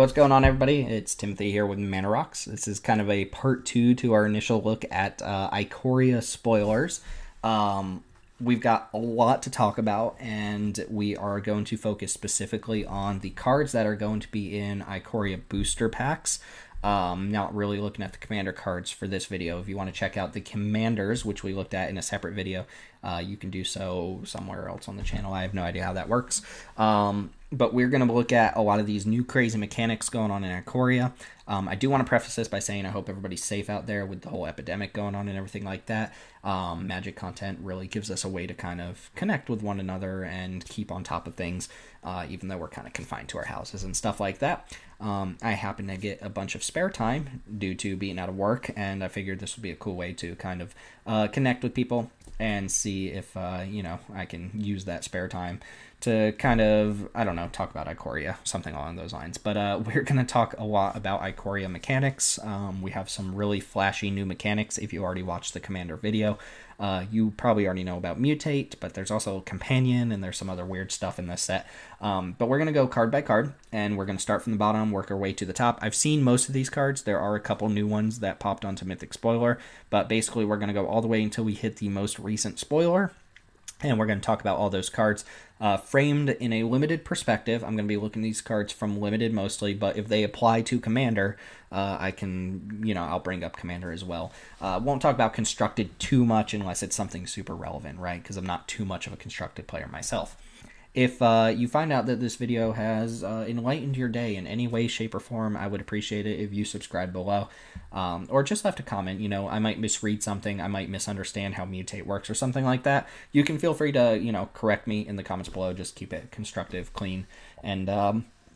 what's going on, everybody? It's Timothy here with Mana Rocks. This is kind of a part 2 to our initial look at Ikoria spoilers. We've got a lot to talk about, and we are going to focus specifically on the cards that are going to be in Ikoria booster packs. Not really looking at the commander cards for this video. If you want to check out the commanders, which we looked at in a separate video, you can do so somewhere else on the channel. I have no idea how that works. But we're going to look at a lot of these new crazy mechanics going on in Ikoria. I do want to preface this by saying I hope everybody's safe out there with the whole epidemic going on and everything like that. Magic content really gives us a way to kind of connect with one another and keep on top of things, even though we're kind of confined to our houses and stuff like that. I happen to get a bunch of spare time due to being out of work, and I figured this would be a cool way to kind of connect with people and see if, you know, I can use that spare time to kind of, I don't know, talk about Ikoria, something along those lines. But we're going to talk a lot about Ikoria mechanics. We have some really flashy new mechanics. If you already watched the Commander video, you probably already know about Mutate, but there's also Companion, and there's some other weird stuff in this set. But we're going to go card by card, and we're going to start from the bottom, work our way to the top. I've seen most of these cards. There are a couple new ones that popped onto Mythic Spoiler, but basically we're going to go all the way until we hit the most recent spoiler. And we're going to talk about all those cards framed in a limited perspective. I'm going to be looking at these cards from limited mostly, but if they apply to Commander, I can, you know, I'll bring up Commander as well. Won't talk about Constructed too much unless it's something super relevant, right? Because I'm not too much of a Constructed player myself. If you find out that this video has enlightened your day in any way, shape, or form, I would appreciate it if you subscribe below. Or just left a comment. You know, I might misread something, I might misunderstand how Mutate works or something like that. You can feel free to, you know, correct me in the comments below. Just keep it constructive, clean. And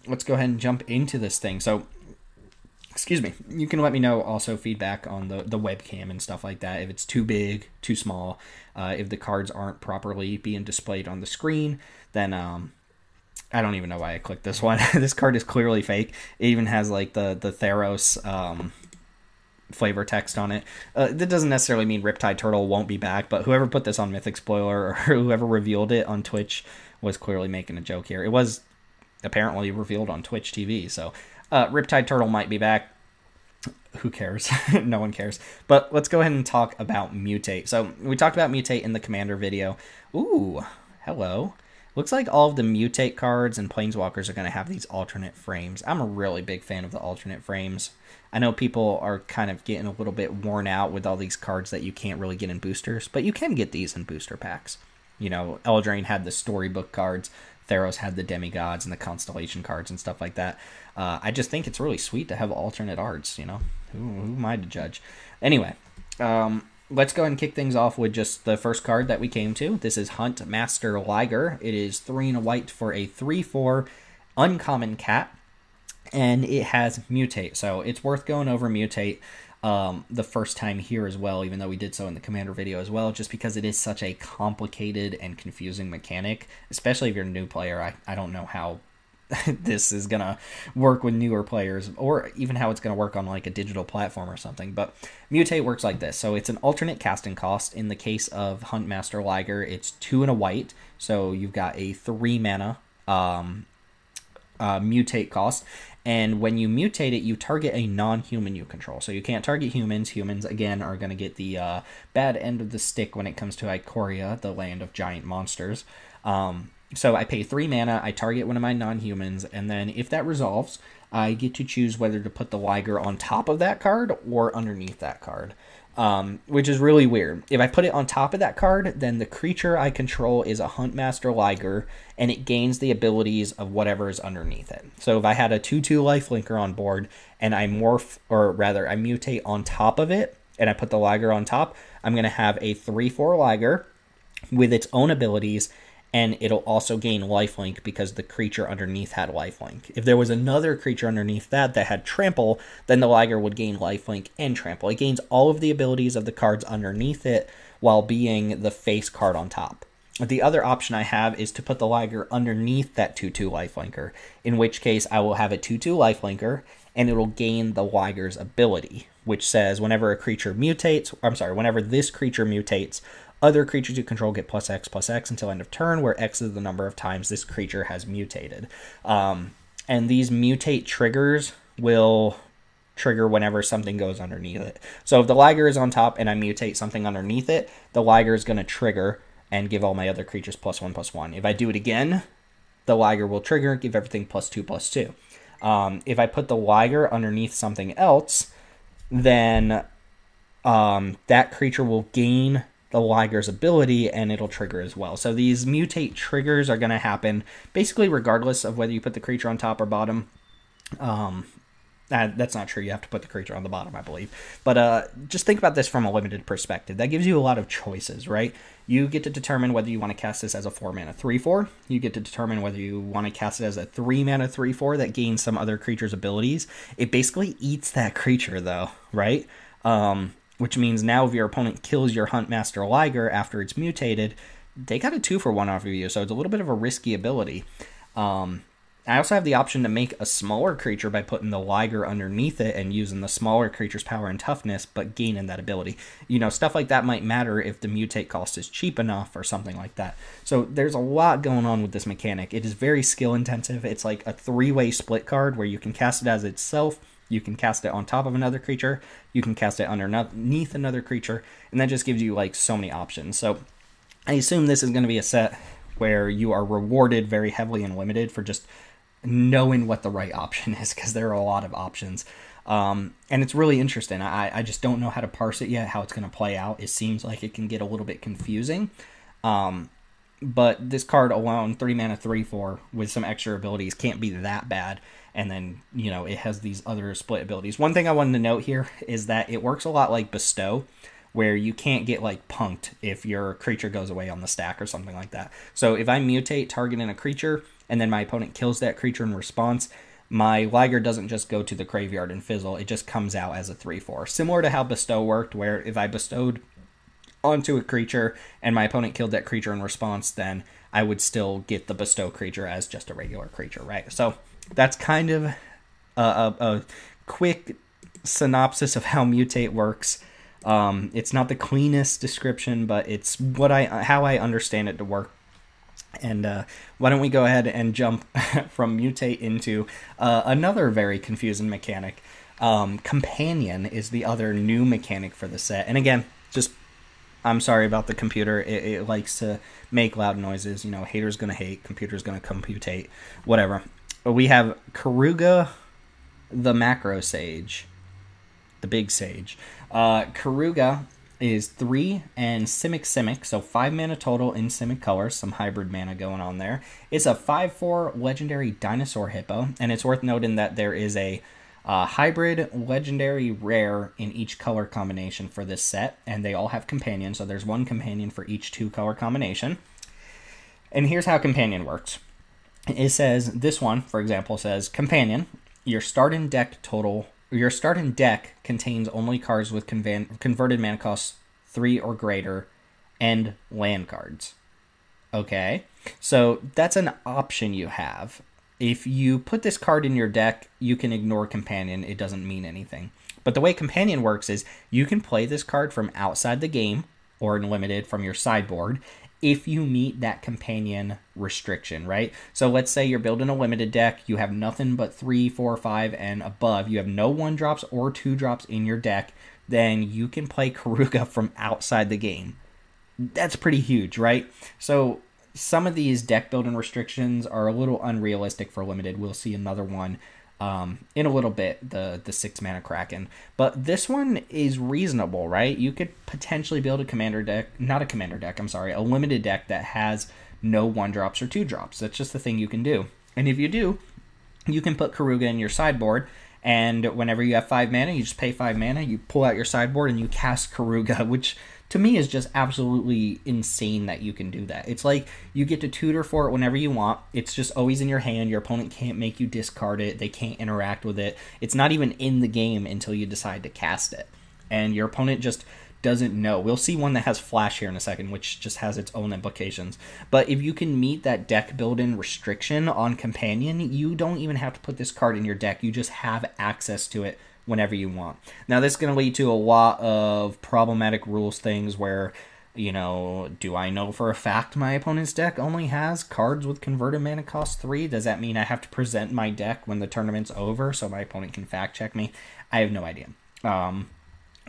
let's go ahead and jump into this thing. So, excuse me, you can let me know also feedback on the webcam and stuff like that. If it's too big, too small, if the cards aren't properly being displayed on the screen, then I don't even know why I clicked this one. This card is clearly fake. It even has like the Theros flavor text on it. That doesn't necessarily mean Riptide Turtle won't be back, but whoever put this on Mythic Spoiler or whoever revealed it on Twitch was clearly making a joke here. It was apparently revealed on Twitch TV, so Riptide Turtle might be back. Who cares? No one cares. But let's go ahead and talk about Mutate. So we talked about Mutate in the Commander video. Ooh, hello. Looks like all of the Mutate cards and Planeswalkers are going to have these alternate frames. I'm a really big fan of the alternate frames. I know people are kind of getting a little bit worn out with all these cards that you can't really get in boosters, but you can get these in booster packs. You know, Eldraine had the storybook cards, Theros had the demigods and the constellation cards and stuff like that. I just think it's really sweet to have alternate arts, you know. Who am I to judge? Anyway, let's go ahead and kick things off with just the first card that we came to. This is Hunt Master Liger. It is 3 and a white for a 3/4 uncommon cat, and it has Mutate. So it's worth going over Mutate the first time here as well, even though we did so in the Commander video as well, just because it is such a complicated and confusing mechanic, especially if you're a new player. I don't know how this is gonna work with newer players, or even how it's gonna work on like a digital platform or something. But Mutate works like this. So it's an alternate casting cost. In the case of Hunt Master Liger, it's 2 and a white, so you've got a 3 mana mutate cost, and when you mutate it, you target a non-human you control. So you can't target humans. Humans, again, are going to get the bad end of the stick when it comes to Ikoria, the land of giant monsters. So I pay 3 mana, I target one of my non-humans, and then if that resolves, I get to choose whether to put the Liger on top of that card or underneath that card, which is really weird. If I put it on top of that card, then the creature I control is a Hunt Master Liger, and it gains the abilities of whatever is underneath it. So if I had a 2/2 lifelinker on board, and I morph, or rather I mutate on top of it, and I put the Liger on top, I'm going to have a 3/4 Liger with its own abilities, and it'll also gain lifelink because the creature underneath had lifelink. If there was another creature underneath that had trample, then the Liger would gain lifelink and trample. It gains all of the abilities of the cards underneath it while being the face card on top. The other option I have is to put the Liger underneath that 2/2 lifelinker, in which case I will have a 2/2 lifelinker, and it will gain the Liger's ability, which says whenever a creature mutates, whenever this creature mutates, other creatures you control get +X/+X until end of turn, where X is the number of times this creature has mutated. and these mutate triggers will trigger whenever something goes underneath it. So if the Liger is on top and I mutate something underneath it, the Liger is going to trigger and give all my other creatures +1/+1. If I do it again, the Liger will trigger, give everything +2/+2. If I put the Liger underneath something else, then that creature will gain the Liger's ability and it'll trigger as well. So these mutate triggers are going to happen basically regardless of whether you put the creature on top or bottom. That's not true. You have to put the creature on the bottom, I believe. But just think about this from a limited perspective. That gives you a lot of choices, right? You get to determine whether you want to cast this as a 4-mana 3/4. You get to determine whether you want to cast it as a 3-mana 3/4 that gains some other creature's abilities. It basically eats that creature, though, right? Which means now if your opponent kills your Huntmaster Liger after it's mutated, they got a 2-for-1 off of you, so it's a little bit of a risky ability. I also have the option to make a smaller creature by putting the Liger underneath it and using the smaller creature's power and toughness, but gaining that ability. You know, stuff like that might matter if the mutate cost is cheap enough or something like that. So there's a lot going on with this mechanic. It is very skill intensive. It's like a 3-way split card where you can cast it as itself, you can cast it on top of another creature, you can cast it underneath another creature, and that just gives you like so many options. So I assume this is going to be a set where you are rewarded very heavily and limited for just knowing what the right option is, because there are a lot of options. And it's really interesting. I just don't know how to parse it yet, how it's going to play out. It seems like it can get a little bit confusing. But this card alone, 3-mana 3/4 with some extra abilities, can't be that bad. And then, you know, it has these other split abilities. One thing I wanted to note here is that it works a lot like Bestow, where you can't get like punked if your creature goes away on the stack or something like that. So if I mutate targeting a creature and then my opponent kills that creature in response, my Liger doesn't just go to the graveyard and fizzle, it just comes out as a 3/4. Similar to how Bestow worked, where if I bestowed onto a creature and my opponent killed that creature in response, then I would still get the Bestow creature as just a regular creature, right? So that's kind of a quick synopsis of how Mutate works. It's not the cleanest description, but it's how I understand it to work. And why don't we go ahead and jump from Mutate into another very confusing mechanic. Companion is the other new mechanic for the set. And again, I'm sorry about the computer. It likes to make loud noises. You know, haters gonna hate, computer's gonna computate, whatever. But we have Karuga, the Macro Sage, the Big Sage. Karuga is 3 and Simic, so 5 mana total in Simic colors, some hybrid mana going on there. It's a 5/4 legendary dinosaur hippo, and it's worth noting that there is a hybrid legendary rare in each color combination for this set, and they all have companions, so there's one companion for each 2-color combination. And here's how companion works. It says, this one, for example, says, companion, your starting deck contains only cards with converted mana cost 3 or greater and land cards. Okay, so that's an option you have. If you put this card in your deck, you can ignore companion. It doesn't mean anything. But the way companion works is you can play this card from outside the game or in limited from your sideboard if you meet that companion restriction, right? So let's say you're building a limited deck, you have nothing but 3, 4, 5, and above, you have no 1-drops or 2-drops in your deck, then you can play Karuga from outside the game. That's pretty huge, right? So some of these deck building restrictions are a little unrealistic for limited. We'll see another one in a little bit, the 6-mana Kraken. But this one is reasonable, right? You could potentially build a a limited deck that has no 1-drops or 2-drops. That's just the thing you can do. And if you do, you can put Karuga in your sideboard, and whenever you have 5 mana, you just pay 5 mana, you pull out your sideboard, and you cast Karuga, which to me is just absolutely insane that you can do that. It's like you get to tutor for it whenever you want. It's just always in your hand. Your opponent can't make you discard it. They can't interact with it. It's not even in the game until you decide to cast it. And your opponent just doesn't know. We'll see one that has flash here in a second, which just has its own implications. But if you can meet that deck building restriction on companion, you don't even have to put this card in your deck. You just have access to it whenever you want. Now, this is going to lead to a lot of problematic rules things where You know, do I know for a fact my opponent's deck only has cards with converted mana cost 3? Does that mean I have to present my deck when the tournament's over so my opponent can fact check me? I have no idea.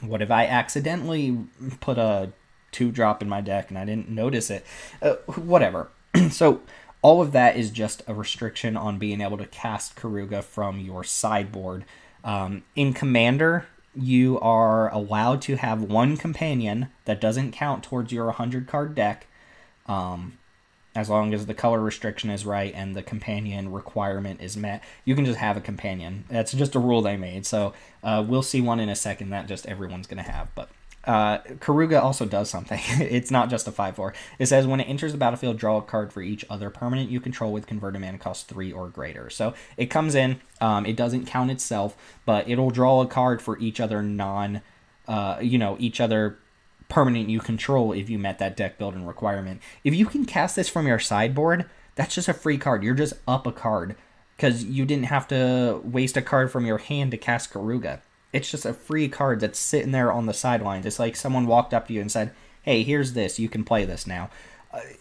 What if I accidentally put a 2-drop in my deck and I didn't notice it? Whatever. So all of that is just a restriction on being able to cast Karuga from your sideboard. In Commander, you are allowed to have one companion that doesn't count towards your 100-card deck, as long as the color restriction is right and the companion requirement is met. You can just have a companion. That's just a rule they made. So we'll see one in a second that just everyone's going to have. But Karuga also does something. It's not just a 5/4. It says when it enters the battlefield, draw a card for each other permanent you control with converted mana cost 3 or greater. So it comes in, it doesn't count itself, but it'll draw a card for each other each other permanent you control if you met that deck building requirement. If you can cast this from your sideboard, that's just a free card. You're just up a card because you didn't have to waste a card from your hand to cast Karuga. It's just a free card that's sitting there on the sidelines. It's like someone walked up to you and said, hey, here's this. You can play this now.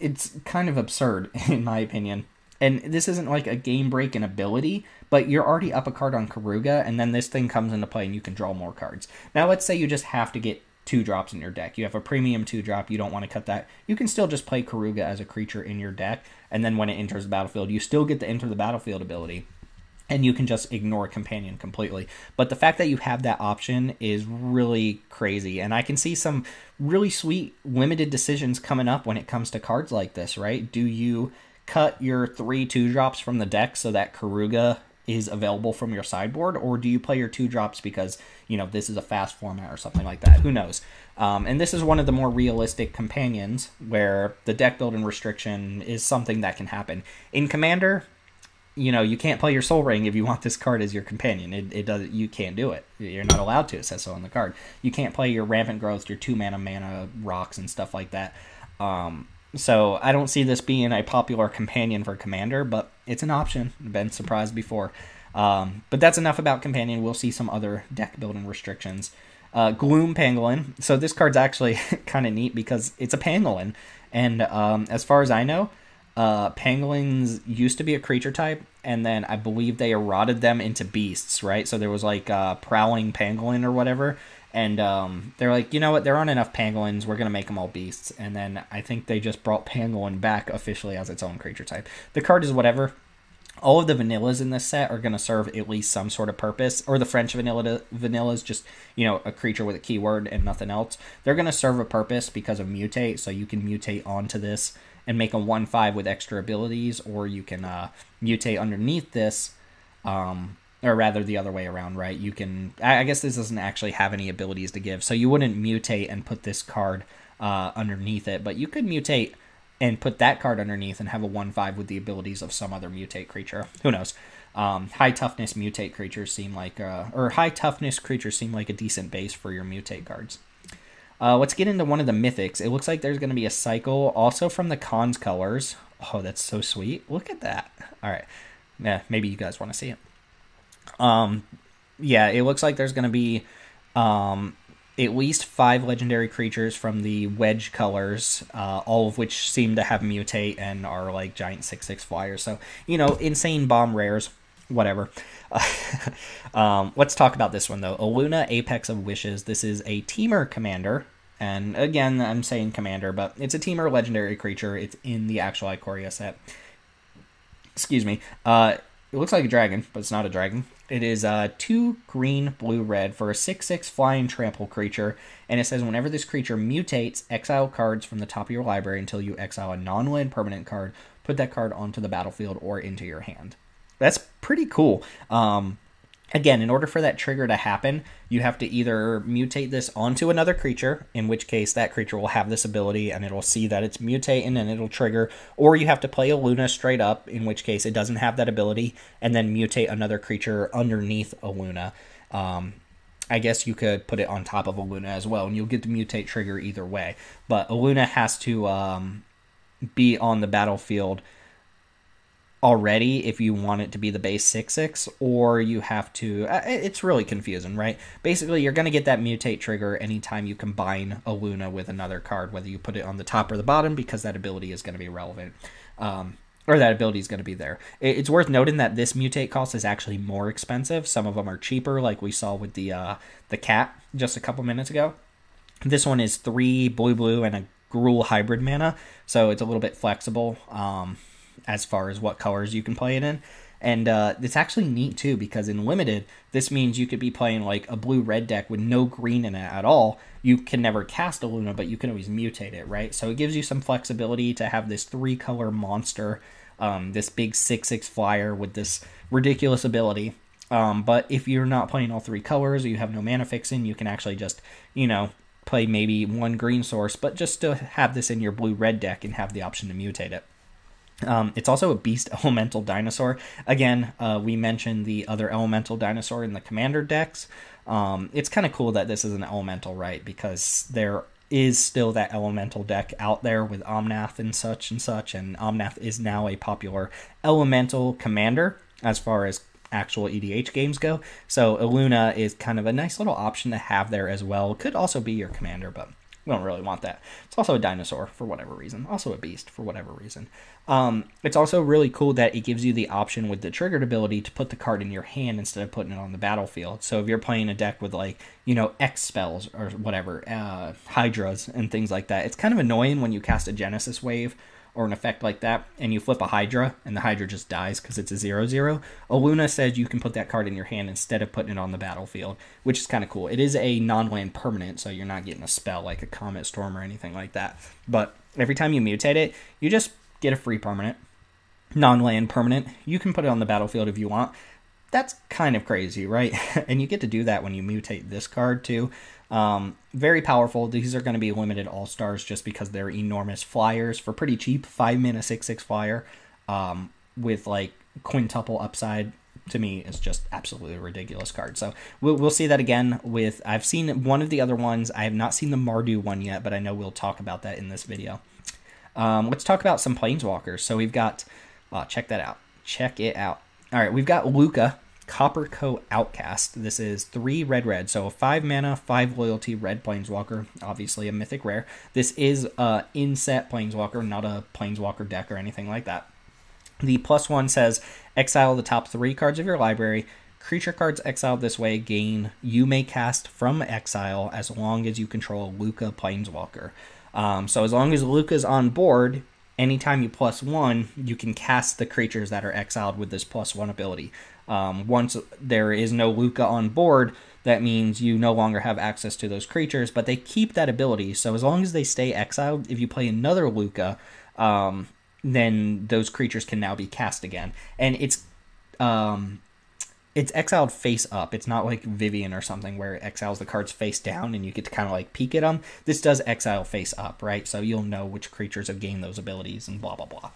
It's kind of absurd, in my opinion. And this isn't like a game-breaking ability, but you're already up a card on Karuga, and then this thing comes into play and you can draw more cards. Now, let's say you just have to get 2-drops in your deck. You have a premium 2-drop. You don't want to cut that. You can still just play Karuga as a creature in your deck, and then when it enters the battlefield, you still get the enter the battlefield ability. And you can just ignore Companion completely. But the fact that you have that option is really crazy. And I can see some really sweet limited decisions coming up when it comes to cards like this, right? Do you cut your 3 2-drops from the deck so that Karuga is available from your sideboard? Or do you play your 2-drops because, you know, this is a fast format or something like that? Who knows? And this is one of the more realistic companions where the deck building restriction is something that can happen. In Commander, you know, you can't play your Soul Ring if you want this card as your companion. It does. You can't do it. You're not allowed to. It says so on the card. You can't play your Rampant Growth, your 2-mana rocks and stuff like that. So I don't see this being a popular companion for Commander, but it's an option. I've been surprised before. But that's enough about companion. We'll see some other deck building restrictions. Gloom Pangolin. So this card's actually kind of neat because it's a Pangolin, and as far as I know, pangolins used to be a creature type, and then I believe they eroded them into beasts, right? So there was like Prowling Pangolin or whatever, and they're like, you know what, there aren't enough pangolins, we're going to make them all beasts. And then I think they just brought Pangolin back officially as its own creature type. The card is whatever. All of the vanillas in this set are going to serve at least some sort of purpose, or the French vanilla is just, you know, a creature with a keyword and nothing else. They're going to serve a purpose because of Mutate, so you can mutate onto this and make a 1/5 with extra abilities, or you can mutate underneath this, or rather the other way around, right? You can, I guess this doesn't actually have any abilities to give, so you wouldn't mutate and put this card underneath it, but you could mutate and put that card underneath and have a 1/5 with the abilities of some other mutate creature. Who knows? High toughness mutate creatures seem like, or high toughness creatures seem like a decent base for your mutate cards. Let's get into one of the mythics. It looks like there's going to be a cycle also from the Khans colors. Oh, that's so sweet. Look at that. All right. Yeah, maybe you guys want to see it. Yeah, it looks like there's going to be at least 5 legendary creatures from the Wedge colors, all of which seem to have mutate and are like giant 6/6 flyers. So, you know, insane bomb rares. Whatever. Let's talk about this one, though. Aluna, Apex of Wishes. This is a Teamer commander. And again, I'm saying commander, but it's a Teamer legendary creature. It's in the actual Ikoria set. Excuse me. It looks like a dragon, but it's not a dragon. It is 2 green, blue, red for a 6/6 flying trample creature. And it says whenever this creature mutates, exile cards from the top of your library until you exile a non-land permanent card. Put that card onto the battlefield or into your hand. That's pretty cool. Again, in order for that trigger to happen, you have to either mutate this onto another creature, in which case that creature will have this ability and it'll see that it's mutating and it'll trigger, or you have to play a Luna straight up, in which case it doesn't have that ability, and then mutate another creature underneath a Luna. I guess you could put it on top of a Luna as well, and you'll get the mutate trigger either way. But a Luna has to be on the battlefield already if you want it to be the base 6/6, or you have to, it's really confusing, right? Basically, you're going to get that mutate trigger anytime you combine a Luna with another card, whether you put it on the top or the bottom, because that ability is going to be relevant. Or that ability is going to be there. It's worth noting that this mutate cost is actually more expensive. Some of them are cheaper, like we saw with the cat just a couple minutes ago. This one is 3 blue and a Gruul hybrid mana, so it's a little bit flexible as far as what colors you can play it in. And it's actually neat too, because in limited, this means you could be playing like a blue-red deck with no green in it at all. You can never cast a Luna, but you can always mutate it, right? So it gives you some flexibility to have this 3-color monster, this big 6/6 flyer with this ridiculous ability. But if you're not playing all 3 colors, or you have no mana fixing, you can actually just, you know, play maybe 1 green source, but just to have this in your blue-red deck and have the option to mutate it. It's also a beast elemental dinosaur. Again, we mentioned the other elemental dinosaur in the commander decks. It's kind of cool that this is an elemental, right? Because there is still that elemental deck out there with Omnath and such, and Omnath is now a popular elemental commander as far as actual EDH games go. So Luna is kind of a nice little option to have there as well. Could also be your commander, but we don't really want that. It's also a dinosaur for whatever reason. Also a beast for whatever reason. It's also really cool that it gives you the option with the triggered ability to put the card in your hand instead of putting it on the battlefield. So if you're playing a deck with, like, you know, X spells or whatever, Hydras and things like that, it's kind of annoying when you cast a Genesis Wave or an effect like that, and you flip a Hydra, and the Hydra just dies because it's a 0/0. Luna says you can put that card in your hand instead of putting it on the battlefield, which is kind of cool. It is a non-land permanent, so you're not getting a spell like a Comet Storm or anything like that. But every time you mutate it, you just get a free permanent, non-land permanent. You can put it on the battlefield if you want. That's kind of crazy, right? And you get to do that when you mutate this card too. Very powerful. These are going to be limited all-stars just because they're enormous flyers for pretty cheap. 5 mana 6/6 flyer with like quintuple upside, to me, is just absolutely a ridiculous card. So we'll see that again with, I've seen one of the other ones. I have not seen the Mardu one yet, but I know we'll talk about that in this video. Let's talk about some planeswalkers. So we've got, check that out. Check it out. All right, we've got Luca, Coppercoat Outcast. This is 3 red, so a 5 mana, 5 loyalty red planeswalker, obviously a mythic rare. This is a in-set planeswalker, not a planeswalker deck or anything like that. The +1 says, exile the top 3 cards of your library. Creature cards exiled this way gain you may cast from exile as long as you control Luca planeswalker. So as long as Luca's on board, anytime you +1, you can cast the creatures that are exiled with this +1 ability. Once there is no Luca on board, that means you no longer have access to those creatures, but they keep that ability. So as long as they stay exiled, if you play another Luca, then those creatures can now be cast again. And it's exiled face up. It's not like Vivian or something where it exiles the cards face down and you get to kind of like peek at them. This does exile face up, right? So you'll know which creatures have gained those abilities and blah, blah, blah.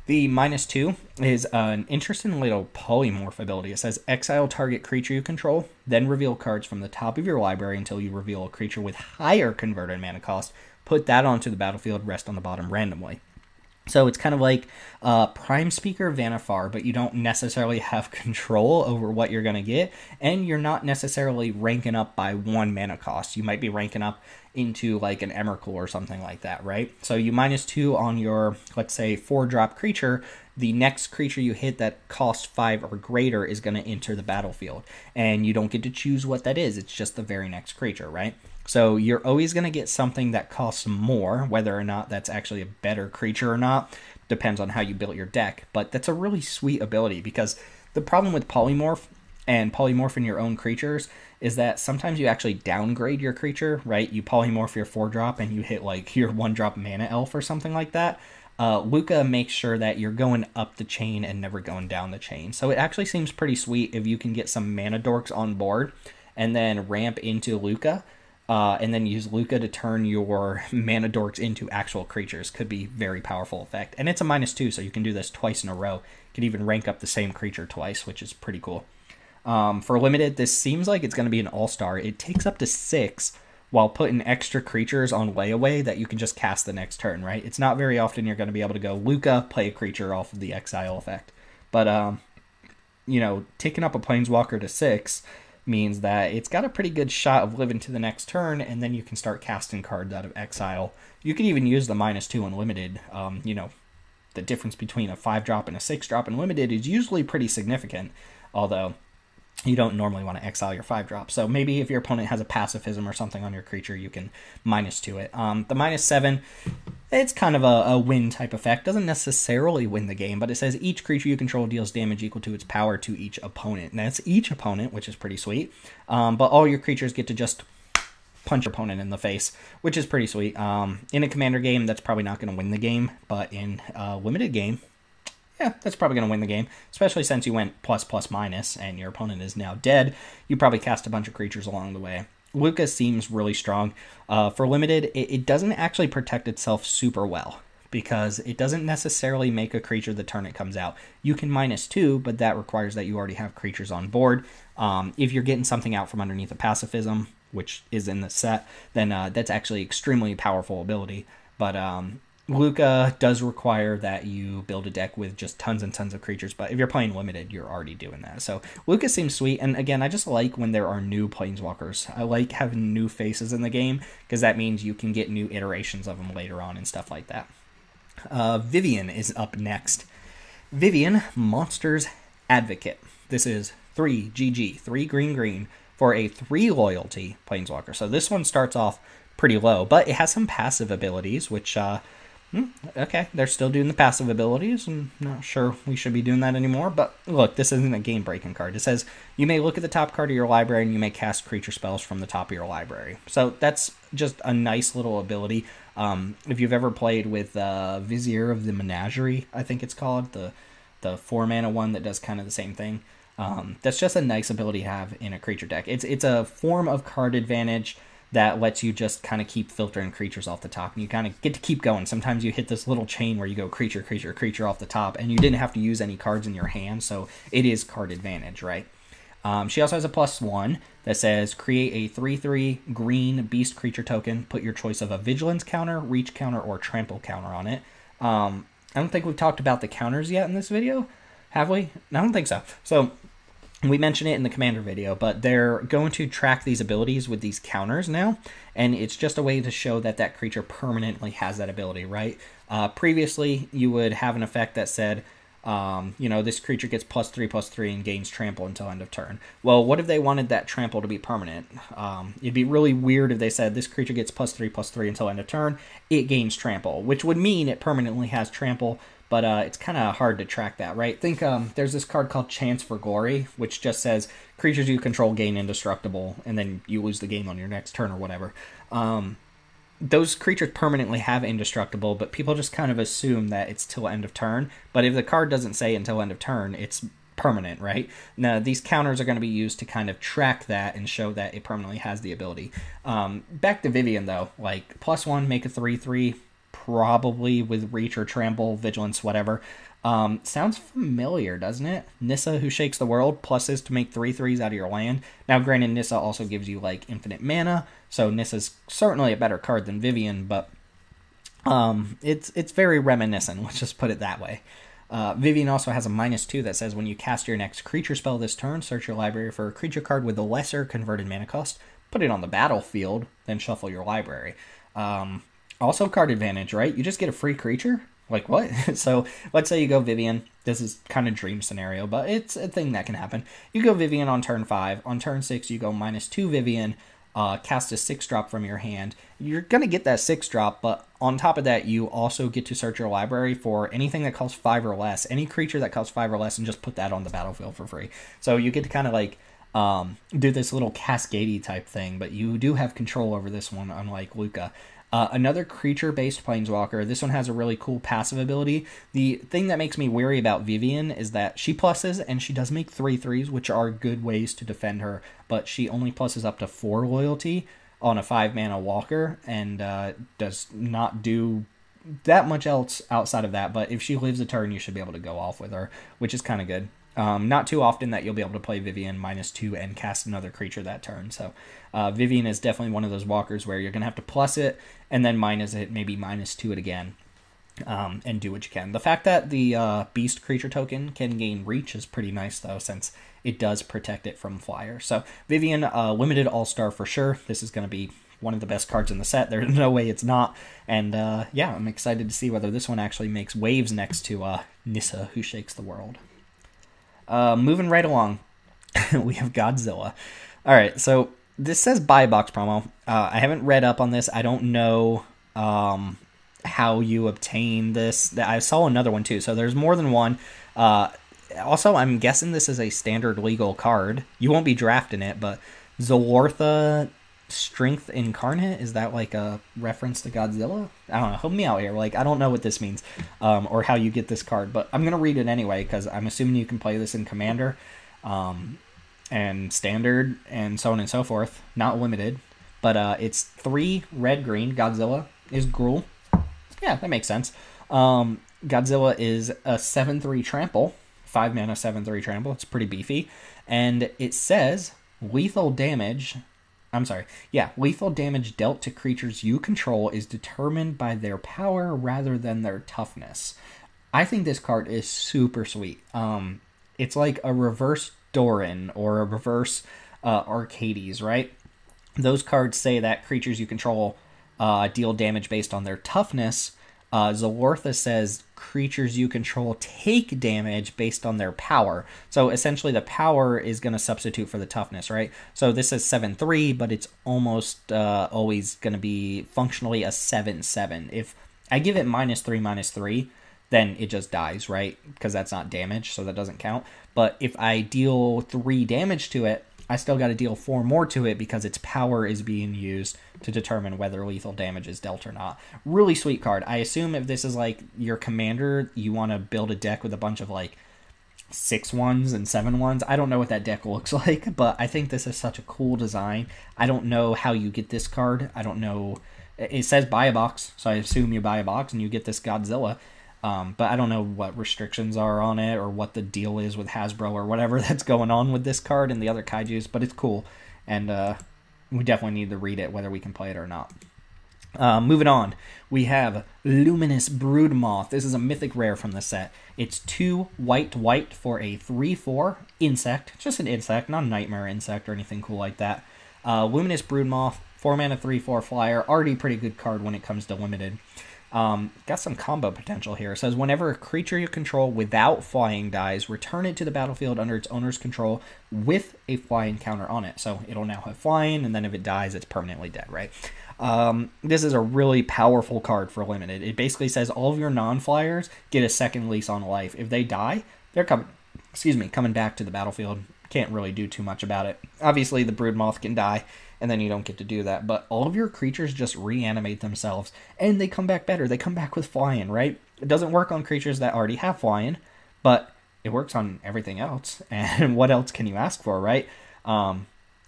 The -2 is an interesting little polymorph ability. It says, exile target creature you control, then reveal cards from the top of your library until you reveal a creature with higher converted mana cost. Put that onto the battlefield, rest on the bottom randomly. So it's kind of like Prime Speaker Vanifar, but you don't necessarily have control over what you're going to get, and you're not necessarily ranking up by 1 mana cost. You might be ranking up into like an Emrakul or something like that, right? So you -2 on your, let's say, 4-drop creature. The next creature you hit that costs 5 or greater is going to enter the battlefield, and you don't get to choose what that is. It's just the very next creature, right? So you're always going to get something that costs more, whether or not that's actually a better creature or not. Depends on how you built your deck. But that's a really sweet ability, because the problem with polymorph and polymorphing your own creatures is that sometimes you actually downgrade your creature, right? You polymorph your 4-drop and you hit like your 1-drop mana elf or something like that. Luca makes sure that you're going up the chain and never going down the chain. So it actually seems pretty sweet if you can get some mana dorks on board and then ramp into Luca. And then use Luca to turn your mana dorks into actual creatures. Could be very powerful effect. And it's a -2, so you can do this twice in a row. You can even rank up the same creature twice, which is pretty cool. For limited, this seems like it's going to be an all-star. It takes up to 6 while putting extra creatures on layaway that you can just cast the next turn, right? It's not very often you're going to be able to go Luca, play a creature off of the exile effect. But, you know, taking up a Planeswalker to 6 means that it's got a pretty good shot of living to the next turn, and then you can start casting cards out of exile. You could even use the -2 unlimited. You know, the difference between a 5-drop and a 6-drop in limited is usually pretty significant, although you don't normally want to exile your 5-drop. So maybe if your opponent has a pacifism or something on your creature, you can -2 it. The -7, it's kind of a win type effect. Doesn't necessarily win the game, but it says each creature you control deals damage equal to its power to each opponent. And that's each opponent, which is pretty sweet. But all your creatures get to just punch your opponent in the face, which is pretty sweet. In a commander game, that's probably not going to win the game, but in a limited game, yeah, that's probably going to win the game, especially since you went ++- and your opponent is now dead. You probably cast a bunch of creatures along the way. Lucas seems really strong. For limited, it doesn't actually protect itself super well, because it doesn't necessarily make a creature the turn it comes out. You can -2, but that requires that you already have creatures on board. If you're getting something out from underneath a pacifism, which is in the set, then that's actually extremely powerful ability. But Luca does require that you build a deck with just tons and tons of creatures, but if you're playing limited, you're already doing that. So Luca seems sweet, and again, I just like when there are new Planeswalkers. I like having new faces in the game, because that means you can get new iterations of them later on and stuff like that. Vivian is up next. Vivian, Monsters Advocate. This is 3 GG, 3 green, for a 3 loyalty Planeswalker. So this one starts off pretty low, but it has some passive abilities, which okay, they're still doing the passive abilities. I'm not sure we should be doing that anymore, but look, this isn't a game-breaking card. It says, you may look at the top card of your library and you may cast creature spells from the top of your library. So that's just a nice little ability. If you've ever played with Vizier of the Menagerie, I think it's called, the 4-mana one that does kind of the same thing. That's just a nice ability to have in a creature deck. It's a form of card advantage that lets you just kind of keep filtering creatures off the top, and you kind of get to keep going. Sometimes you hit this little chain where you go creature, creature, creature off the top, and you didn't have to use any cards in your hand, so it is card advantage, right? She also has a +1 that says, create a 3/3 green beast creature token, put your choice of a vigilance counter, reach counter, or trample counter on it. I don't think we've talked about the counters yet in this video, have we? I don't think so. So we mentioned it in the commander video, but they're going to track these abilities with these counters now, and it's just a way to show that that creature permanently has that ability, right? Previously, you would have an effect that said, you know, this creature gets +3/+3 and gains trample until end of turn. Well, what if they wanted that trample to be permanent? It'd be really weird if they said this creature gets +3/+3 until end of turn, it gains trample, which would mean it permanently has trample, but it's kind of hard to track that, right? Think there's this card called Chance for Glory, which just says creatures you control gain indestructible, and then you lose the game on your next turn or whatever. Those creatures permanently have indestructible, but people just kind of assume that it's till end of turn. But if the card doesn't say until end of turn, it's permanent, right? Now, these counters are going to be used to kind of track that and show that it permanently has the ability. Back to Vivian, though, like +1, make a 3/3, probably with reach or trample, vigilance, whatever. Sounds familiar, doesn't it? Nissa, who shakes the world, pluses to make 3/3s out of your land. Now, granted, Nissa also gives you like infinite mana, so Nissa's certainly a better card than Vivian, but it's very reminiscent. Let's just put it that way. Vivian also has a -2 that says when you cast your next creature spell this turn, search your library for a creature card with a lesser converted mana cost, put it on the battlefield, then shuffle your library. Also card advantage, right? You just get a free creature? Like, what? So, let's say you go Vivian. This is kind of dream scenario, but it's a thing that can happen. You go Vivian on turn 5. On turn 6, you go -2 Vivian, cast a 6-drop from your hand. You're going to get that 6-drop, but on top of that, you also get to search your library for anything that costs 5 or less, any creature that costs 5 or less, and just put that on the battlefield for free. So, you get to kind of like do this little cascadey type thing, but you do have control over this one, unlike Luca. Another creature-based Planeswalker. This one has a really cool passive ability. The thing that makes me wary about Vivian is that she pluses, and she does make 3/3s, which are good ways to defend her, but she only pluses up to 4 loyalty on a 5-mana walker, and does not do that much else outside of that, but if she lives a turn, you should be able to go off with her, which is kind of good. Not too often that you'll be able to play Vivian -2 and cast another creature that turn. So Vivian is definitely one of those walkers where you're going to have to plus it and then minus it, maybe -2 it again. and do what you can. The fact that the beast creature token can gain reach is pretty nice, though, since it does protect it from flyer. So Vivian, limited all-star for sure. This is going to be one of the best cards in the set. There's no way it's not. And yeah, I'm excited to see whether this one actually makes waves next to Nissa, who shakes the world. Moving right along, we have Godzilla. All right, so this says buy box promo. I haven't read up on this. I don't know how you obtain this. I saw another one too, so there's more than one. Also, I'm guessing this is a standard legal card. You won't be drafting it, but Zolortha Strength Incarnate, is that like a reference to Godzilla? I don't know. Help me out here. Like, I don't know what this means or how you get this card, but I'm going to read it anyway because I'm assuming you can play this in Commander and Standard and so on and so forth. Not limited, but it's 3 red-green. Godzilla is Gruul. Yeah, that makes sense. Godzilla is a 7/3 trample. 5 mana, 7/3 trample. It's pretty beefy. And it says lethal damage... lethal damage dealt to creatures you control is determined by their power rather than their toughness. I think this card is super sweet. It's like a reverse Doran or a reverse Arcades, right? Those cards say that creatures you control deal damage based on their toughness. Zolortha says creatures you control take damage based on their power. So essentially the power is going to substitute for the toughness, right? So this is 7/3, but it's almost always going to be functionally a 7/7. If I give it -3/-3, then it just dies, right? Because that's not damage, so that doesn't count. But if I deal 3 damage to it, I still got to deal 4 more to it because its power is being used to determine whether lethal damage is dealt or not. Really sweet card. I assume if this is like your commander, you want to build a deck with a bunch of like 6/1s and 7/1s. I don't know what that deck looks like, but I think this is such a cool design. I don't know how you get this card. I don't know. It says buy a box, so I assume you buy a box and you get this Godzilla. But I don't know what restrictions are on it or what the deal is with Hasbro or whatever that's going on with this card and the other Kaijus, but it's cool. And we definitely need to read it, whether we can play it or not. Moving on, we have Luminous Broodmoth. This is a mythic rare from the set. It's 2 white for a 3/4 insect. Just an insect, not a nightmare insect or anything cool like that. Luminous Broodmoth, 4 mana, 3/4 flyer. Already pretty good card when it comes to limited. Got some combo potential here. It says whenever a creature you control without flying dies, return it to the battlefield under its owner's control with a flying counter on it. So it'll now have flying, and then if it dies, it's permanently dead, right? This is a really powerful card for limited. It basically says all of your non-flyers get a second lease on life. If they die, they're coming back to the battlefield. Can't really do too much about it. Obviously, the Broodmoth can die, and then you don't get to do that. But all of your creatures just reanimate themselves, and they come back better. They come back with flying, right? It doesn't work on creatures that already have flying, but it works on everything else. And what else can you ask for, right? It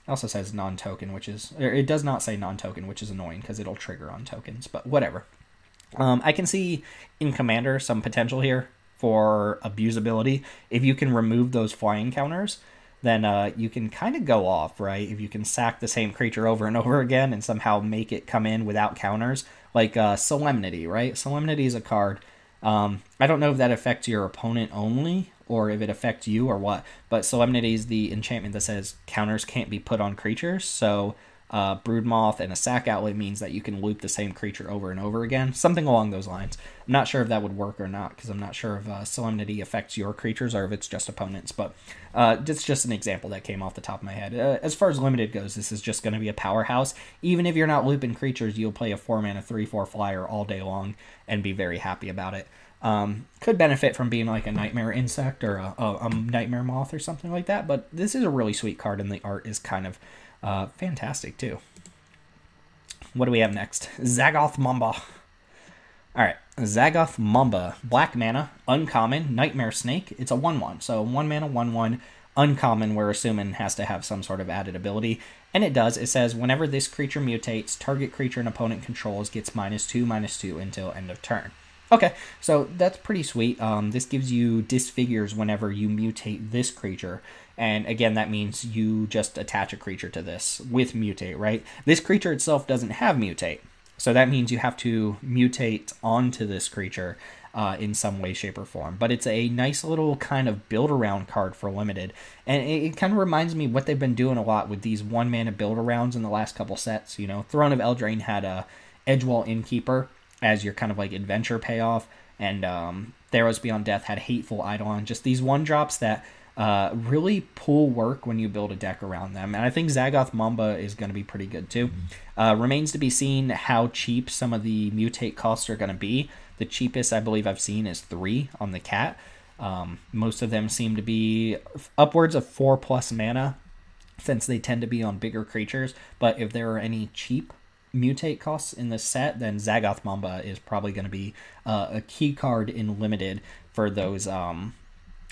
also says non-token, it does not say non-token, which is annoying because it'll trigger on tokens, but whatever. I can see in Commander some potential here for abusability. If you can remove those flying counters, then you can kind of go off, right? If you can sack the same creature over and over again and somehow make it come in without counters, like Solemnity, right? Solemnity is a card. I don't know if that affects your opponent only or if it affects you or what, but Solemnity is the enchantment that says counters can't be put on creatures, so Broodmoth and a sack outlet means that you can loop the same creature over and over again. Something along those lines. I'm not sure if that would work or not, because I'm not sure if Solemnity affects your creatures or if it's just opponents, but it's just an example that came off the top of my head. As far as limited goes, this is just going to be a powerhouse. Even if you're not looping creatures, you'll play a 4 mana 3/4 flyer all day long and be very happy about it. Could benefit from being like a nightmare insect or a nightmare moth or something like that, but this is a really sweet card, and the art is kind of fantastic too. What do we have next? Zagoth Mamba. Alright, Zagoth Mamba. Black mana, uncommon, Nightmare Snake. It's a 1/1, so 1 mana, 1/1, uncommon, we're assuming has to have some sort of added ability. And it does. It says, whenever this creature mutates, target creature an opponent controls gets -2/-2 until end of turn. Okay, so that's pretty sweet. This gives you disfigures whenever you mutate this creature. And again, that means you just attach a creature to this with mutate, right? This creature itself doesn't have mutate. So that means you have to mutate onto this creature in some way, shape, or form. But it's a nice little kind of build-around card for Limited. And it kind of reminds me what they've been doing a lot with these one-mana build-arounds in the last couple sets. You know, Throne of Eldraine had a Edgewall Innkeeper as your kind of like adventure payoff. And Theros Beyond Death had Hateful Eidolon. Just these one-drops that really pull work when you build a deck around them. And I think Zagoth Mamba is going to be pretty good too. Remains to be seen how cheap some of the mutate costs are going to be. The cheapest I believe I've seen is 3 on the cat. Most of them seem to be upwards of 4+ mana, since they tend to be on bigger creatures. But if there are any cheap mutate costs in this set, then Zagoth Mamba is probably going to be a key card in Limited for those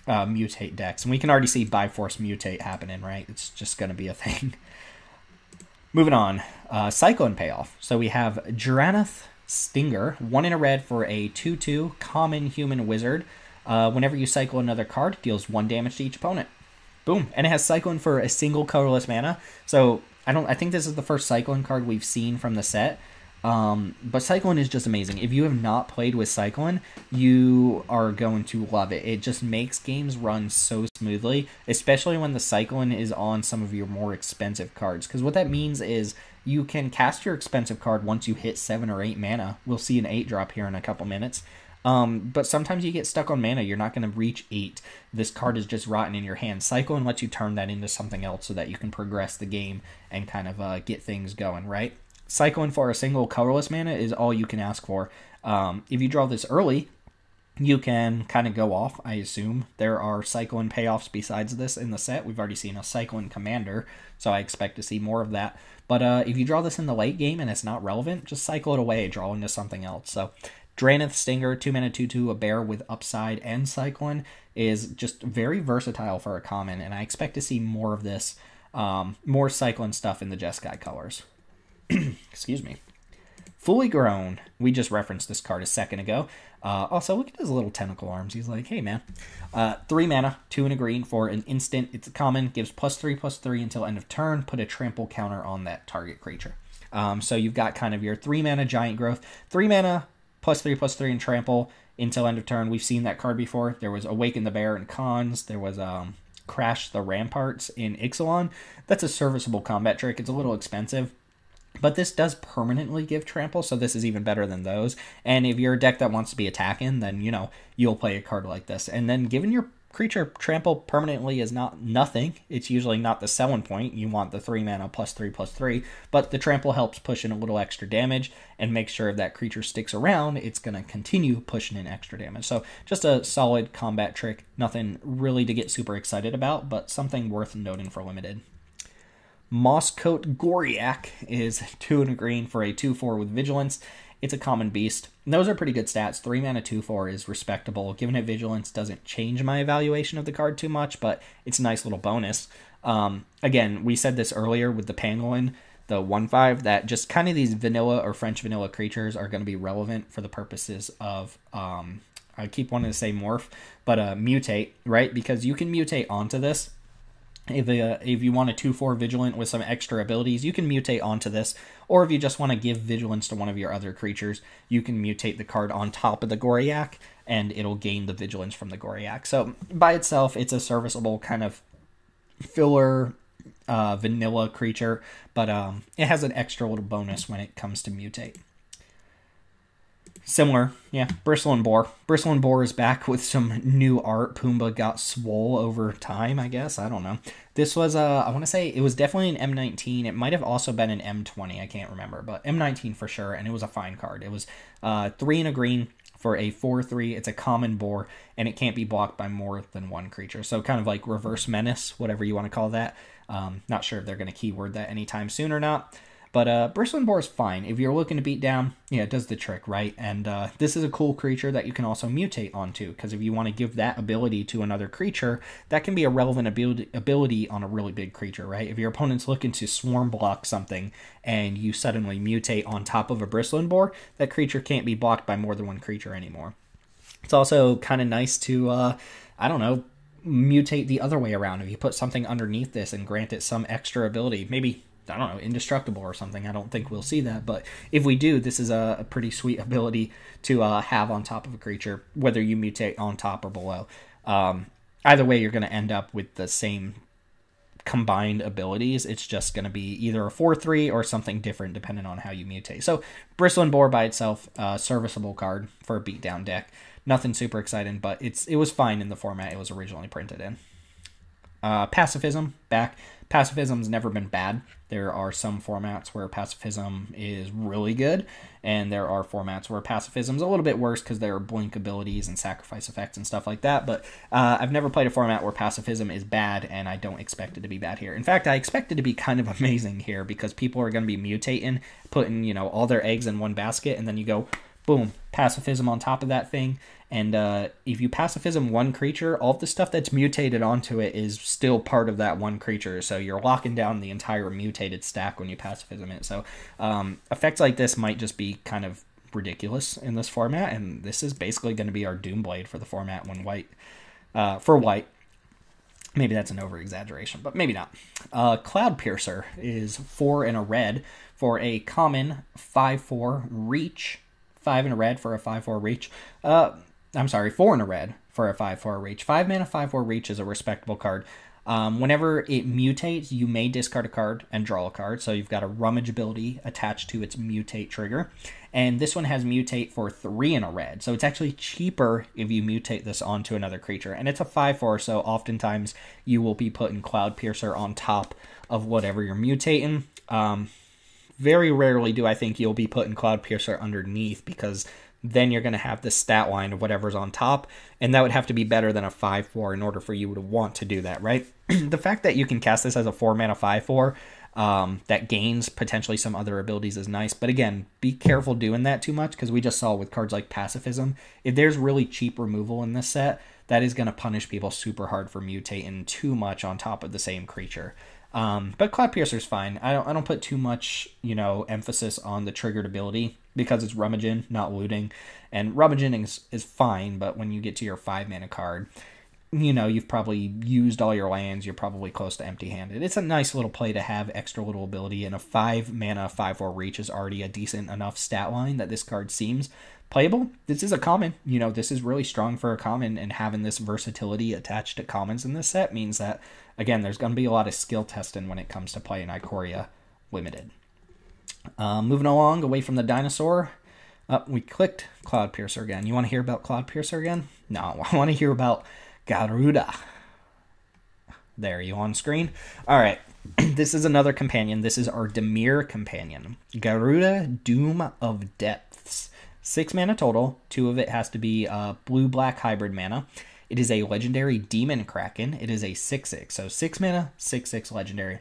mutate decks. And we can already see Biforce Mutate happening, right? It's just going to be a thing. Moving on, Cyclone payoff. So we have Drannith Stinger, 1 in a red for a 2/2 common human wizard. Whenever you cycle another card, deals 1 damage to each opponent. Boom. And it has Cyclone for a single colorless mana. So I think this is the first Cyclone card we've seen from the set. But Cyclone is just amazing. If you have not played with Cyclone, you are going to love it. It just makes games run so smoothly, especially when the Cyclone is on some of your more expensive cards. Because what that means is you can cast your expensive card once you hit 7 or 8 mana. We'll see an 8-drop here in a couple minutes. But sometimes you get stuck on mana. You're not going to reach 8. This card is just rotten in your hand. Cyclone lets you turn that into something else so that you can progress the game and kind of get things going, right? Cyclone for a single colorless mana is all you can ask for. If you draw this early, you can kind of go off, I assume. There are Cyclone payoffs besides this in the set. We've already seen a Cyclone Commander, so I expect to see more of that. But if you draw this in the late game and it's not relevant, just cycle it away, draw into something else. So Drannith Stinger, 2 mana 2/2, a bear with upside and Cyclone, is just very versatile for a common, and I expect to see more of this, more Cyclone stuff in the Jeskai colors. Excuse me. Fully Grown. We just referenced this card a second ago. Also, look at his little tentacle arms. He's like, hey, man. 3 mana, 2 and a green for an instant. It's a common. Gives +3/+3 until end of turn. Put a trample counter on that target creature. So you've got kind of your 3 mana Giant Growth. 3 mana, +3/+3 and trample until end of turn. We've seen that card before. There was Awaken the Bear in Cons. There was Crash the Ramparts in Ixalan. That's a serviceable combat trick. It's a little expensive, but this does permanently give trample, so this is even better than those. And if you're a deck that wants to be attacking, then, you know, you'll play a card like this. And then given your creature trample permanently is not nothing, it's usually not the selling point. You want the 3 mana +3/+3, but the trample helps push in a little extra damage and make sure if that creature sticks around, it's going to continue pushing in extra damage. So just a solid combat trick. Nothing really to get super excited about, but something worth noting for Limited. Mosscoat Goriak is 2 and a green for a 2/4 with Vigilance. It's a common beast. And those are pretty good stats. 3 mana 2/4 is respectable. Given it Vigilance doesn't change my evaluation of the card too much, but it's a nice little bonus. Again, we said this earlier with the Pangolin, the 1/5, that just kind of these vanilla or French vanilla creatures are going to be relevant for the purposes of, I keep wanting to say morph, but mutate, right? Because you can mutate onto this. If you want a 2/4 Vigilant with some extra abilities, you can mutate onto this. Or if you just want to give Vigilance to one of your other creatures, you can mutate the card on top of the Goriak, and it'll gain the Vigilance from the Goriak. So by itself, it's a serviceable kind of filler vanilla creature, but it has an extra little bonus when it comes to mutate. Similar, yeah, Bristle and Boar. Bristle and Boar is back with some new art. Pumbaa got swole over time, I guess. I don't know. This was, I want to say, it was definitely an M19. It might have also been an M20. I can't remember, but M19 for sure, and it was a fine card. It was 3 and a green for a 4/3. It's a common boar, and it can't be blocked by more than one creature. So kind of like Reverse Menace, whatever you want to call that. Not sure if they're going to keyword that anytime soon or not. But Bristle and Boar is fine. If you're looking to beat down, yeah, it does the trick, right? And this is a cool creature that you can also mutate onto, because if you want to give that ability to another creature, that can be a relevant ability on a really big creature, right? If your opponent's looking to swarm block something and you suddenly mutate on top of a Bristle and Boar, that creature can't be blocked by more than one creature anymore. It's also kind of nice to, I don't know, mutate the other way around. If you put something underneath this and grant it some extra ability, maybe I don't know, indestructible or something. I don't think we'll see that, but if we do, this is a pretty sweet ability to have on top of a creature, whether you mutate on top or below. Either way, you're going to end up with the same combined abilities. It's just going to be either a 4/3 or something different depending on how you mutate. So Bristling Boar by itself, serviceable card for a beatdown deck. Nothing super exciting, but it was fine in the format it was originally printed in. Pacifism, back. Pacifism's never been bad. There are some formats where pacifism is really good, and there are formats where pacifism's a little bit worse because there are blink abilities and sacrifice effects and stuff like that, but I've never played a format where pacifism is bad, and I don't expect it to be bad here. In fact, I expect it to be kind of amazing here because people are going to be mutating, putting, all their eggs in one basket, and then you go, boom, pacifism on top of that thing. And if you pacifism one creature, all of the stuff that's mutated onto it is still part of that one creature. So you're locking down the entire mutated stack when you pacifism it. So effects like this might just be kind of ridiculous in this format. And this is basically going to be our Doomblade for the format when white. For white. Maybe that's an over-exaggeration, but maybe not. Cloud Piercer is 4 and a red for a common 5/4 reach. 5 and a red for a 5/4 reach. I'm sorry, 4 and a red for a 5/4 reach. 5 mana 5/4 reach is a respectable card. Whenever it mutates, you may discard a card and draw a card. So you've got a rummage ability attached to its mutate trigger. And this one has mutate for 3 and a red. So it's actually cheaper if you mutate this onto another creature. And it's a 5/4, so oftentimes you will be putting Cloud Piercer on top of whatever you're mutating. Very rarely do I think you'll be putting Cloud Piercer underneath, because then you're going to have the stat line of whatever's on top, and that would have to be better than a 5/4 in order for you to want to do that, right? The fact that you can cast this as a 4 mana 5/4 that gains potentially some other abilities is nice, but again, be careful doing that too much, because we just saw with cards like Pacifism, if there's really cheap removal in this set, that is going to punish people super hard for mutating too much on top of the same creature. But Cloud Piercer's fine. I don't put too much, emphasis on the triggered ability because it's rummaging, not looting. And rummaging is fine, but when you get to your 5 mana card, you've probably used all your lands. You're probably close to empty-handed. It's a nice little play to have extra little ability, and a 5 mana 5/4 reach is already a decent enough stat line that this card seems playable. This is a common. This is really strong for a common, and having this versatility attached to commons in this set means that, again, there's going to be a lot of skill testing when it comes to playing Ikoria Limited. Moving along, away from the dinosaur, we clicked Cloud Piercer again. You want to hear about Cloud Piercer again? No, I want to hear about Garuda. There, you on screen? All right, this is another companion. This is our Dimir companion. Garuda, Doom of Depths. 6 mana total. 2 of it has to be blue-black hybrid mana. It is a legendary Demon Kraken. It is a 6/6. So 6 mana, 6/6 legendary.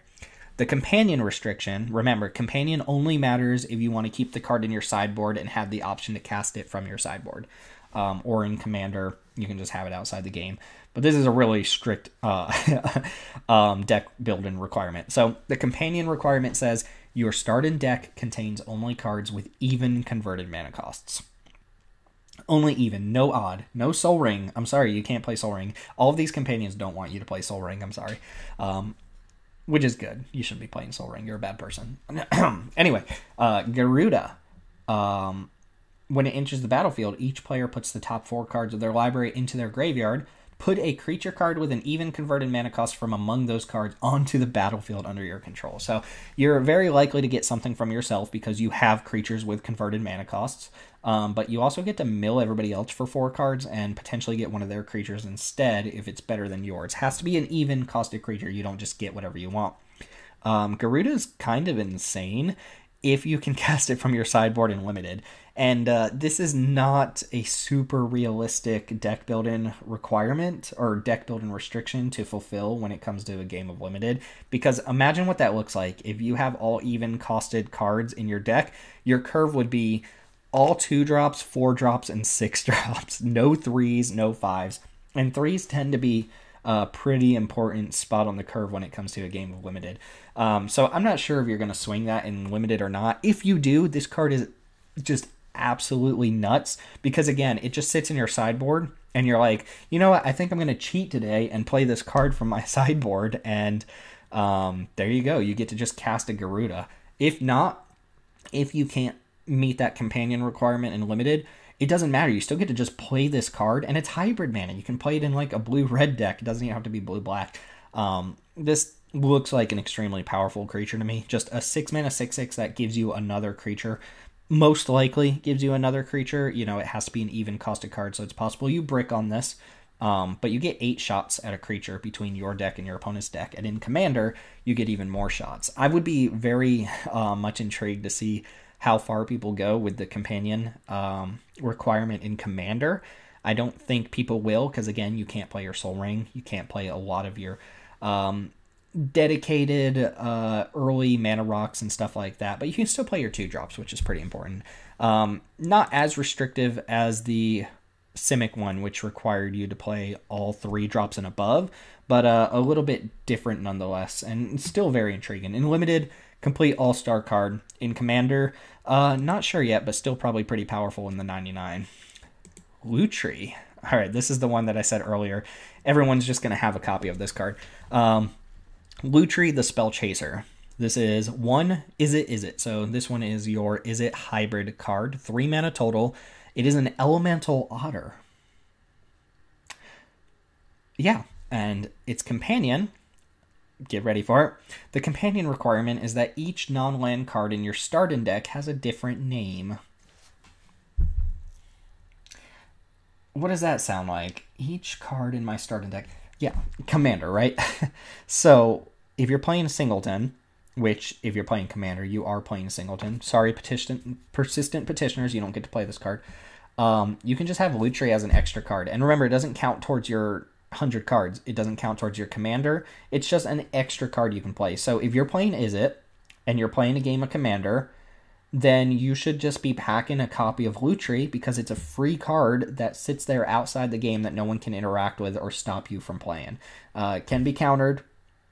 The companion restriction, remember, companion only matters if you want to keep the card in your sideboard and have the option to cast it from your sideboard. Or in Commander, you can just have it outside the game. But this is a really strict deck building requirement. So the companion requirement says your starting deck contains only cards with even converted mana costs. Only even, no odd, no Soul Ring. I'm sorry, you can't play Soul Ring. All of these companions don't want you to play Soul Ring, I'm sorry. Which is good. You shouldn't be playing Soul Ring. You're a bad person. Anyway, Garuda. When it enters the battlefield, each player puts the top 4 cards of their library into their graveyard. Put a creature card with an even converted mana cost from among those cards onto the battlefield under your control. So you're very likely to get something from yourself because you have creatures with converted mana costs. But you also get to mill everybody else for 4 cards and potentially get one of their creatures instead if it's better than yours. It has to be an even costed creature. You don't just get whatever you want. Garuda is kind of insane if you can cast it from your sideboard in Limited. And this is not a super realistic deck building requirement or deck building restriction to fulfill when it comes to a game of Limited. Because imagine what that looks like. If you have all even costed cards in your deck, your curve would be all 2 drops, 4 drops, and 6 drops. No 3s, no 5s. And 3s tend to be a pretty important spot on the curve when it comes to a game of Limited. So I'm not sure if you're going to swing that in Limited or not. If you do, this card is just absolutely nuts, because again, it just sits in your sideboard and you're like, you know what, I think I'm going to cheat today and play this card from my sideboard, and There you go. You get to just cast a Garuda. If not, if you can't meet that companion requirement in limited, it doesn't matter. You still get to just play this card, and it's hybrid mana. You can play it in like a blue-red deck. It doesn't even have to be blue-black. This looks like an extremely powerful creature to me. Just a 6-mana 6/6 that gives you another creature. Most likely gives you another creature. You know, it has to be an even costed card, so it's possible you brick on this. But you get 8 shots at a creature between your deck and your opponent's deck. And in Commander, you get even more shots. I would be very much intrigued to see how far people go with the companion requirement in Commander. I don't think people will, because again, you can't play your Soul Ring. You can't play a lot of your dedicated early mana rocks and stuff like that. But you can still play your 2-drops, which is pretty important. Not as restrictive as the Simic one, which required you to play all 3 drops and above, but a little bit different nonetheless, and still very intriguing. In Limited, complete all-star card. In Commander, not sure yet, but still probably pretty powerful in the 99. Lutri. All right, this is the one that I said earlier. Everyone's just going to have a copy of this card. Lutri, the Spell Chaser. This is one Is It. So this one is your Is It hybrid card. 3 mana total. It is an Elemental Otter. Yeah, and its companion, get ready for it. The companion requirement is that each non-land card in your starting deck has a different name. What does that sound like? Each card in my starting deck. Yeah, Commander, right? So if you're playing a Singleton, which if you're playing Commander, you are playing a Singleton. Sorry, persistent petitioners, you don't get to play this card. You can just have Lutri as an extra card. And remember, it doesn't count towards your 100 cards. It doesn't count towards your Commander. It's just an extra card you can play. So if you're playing Is It, and you're playing a game of Commander, then you should just be packing a copy of Lutri, because it's a free card that sits there outside the game that no one can interact with or stop you from playing. It can be countered.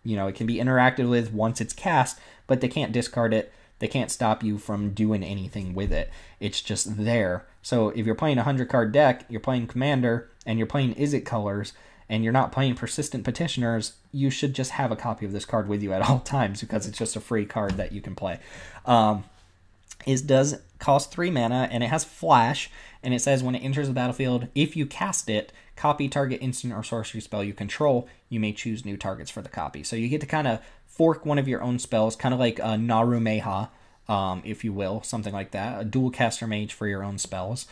You know, it can be interacted with once it's cast, but they can't discard it. They can't stop you from doing anything with it. It's just there. So if you're playing a 100-card deck, you're playing Commander, and you're playing Is It colors, and you're not playing Persistent Petitioners, you should just have a copy of this card with you at all times, because it's just a free card that you can play. It does cost 3 mana, and it has Flash, and it says when it enters the battlefield, if you cast it, copy target instant or sorcery spell you control, you may choose new targets for the copy. So you get to kind of fork one of your own spells, kind of like Narumeha, if you will, something like that. A dual caster mage for your own spells,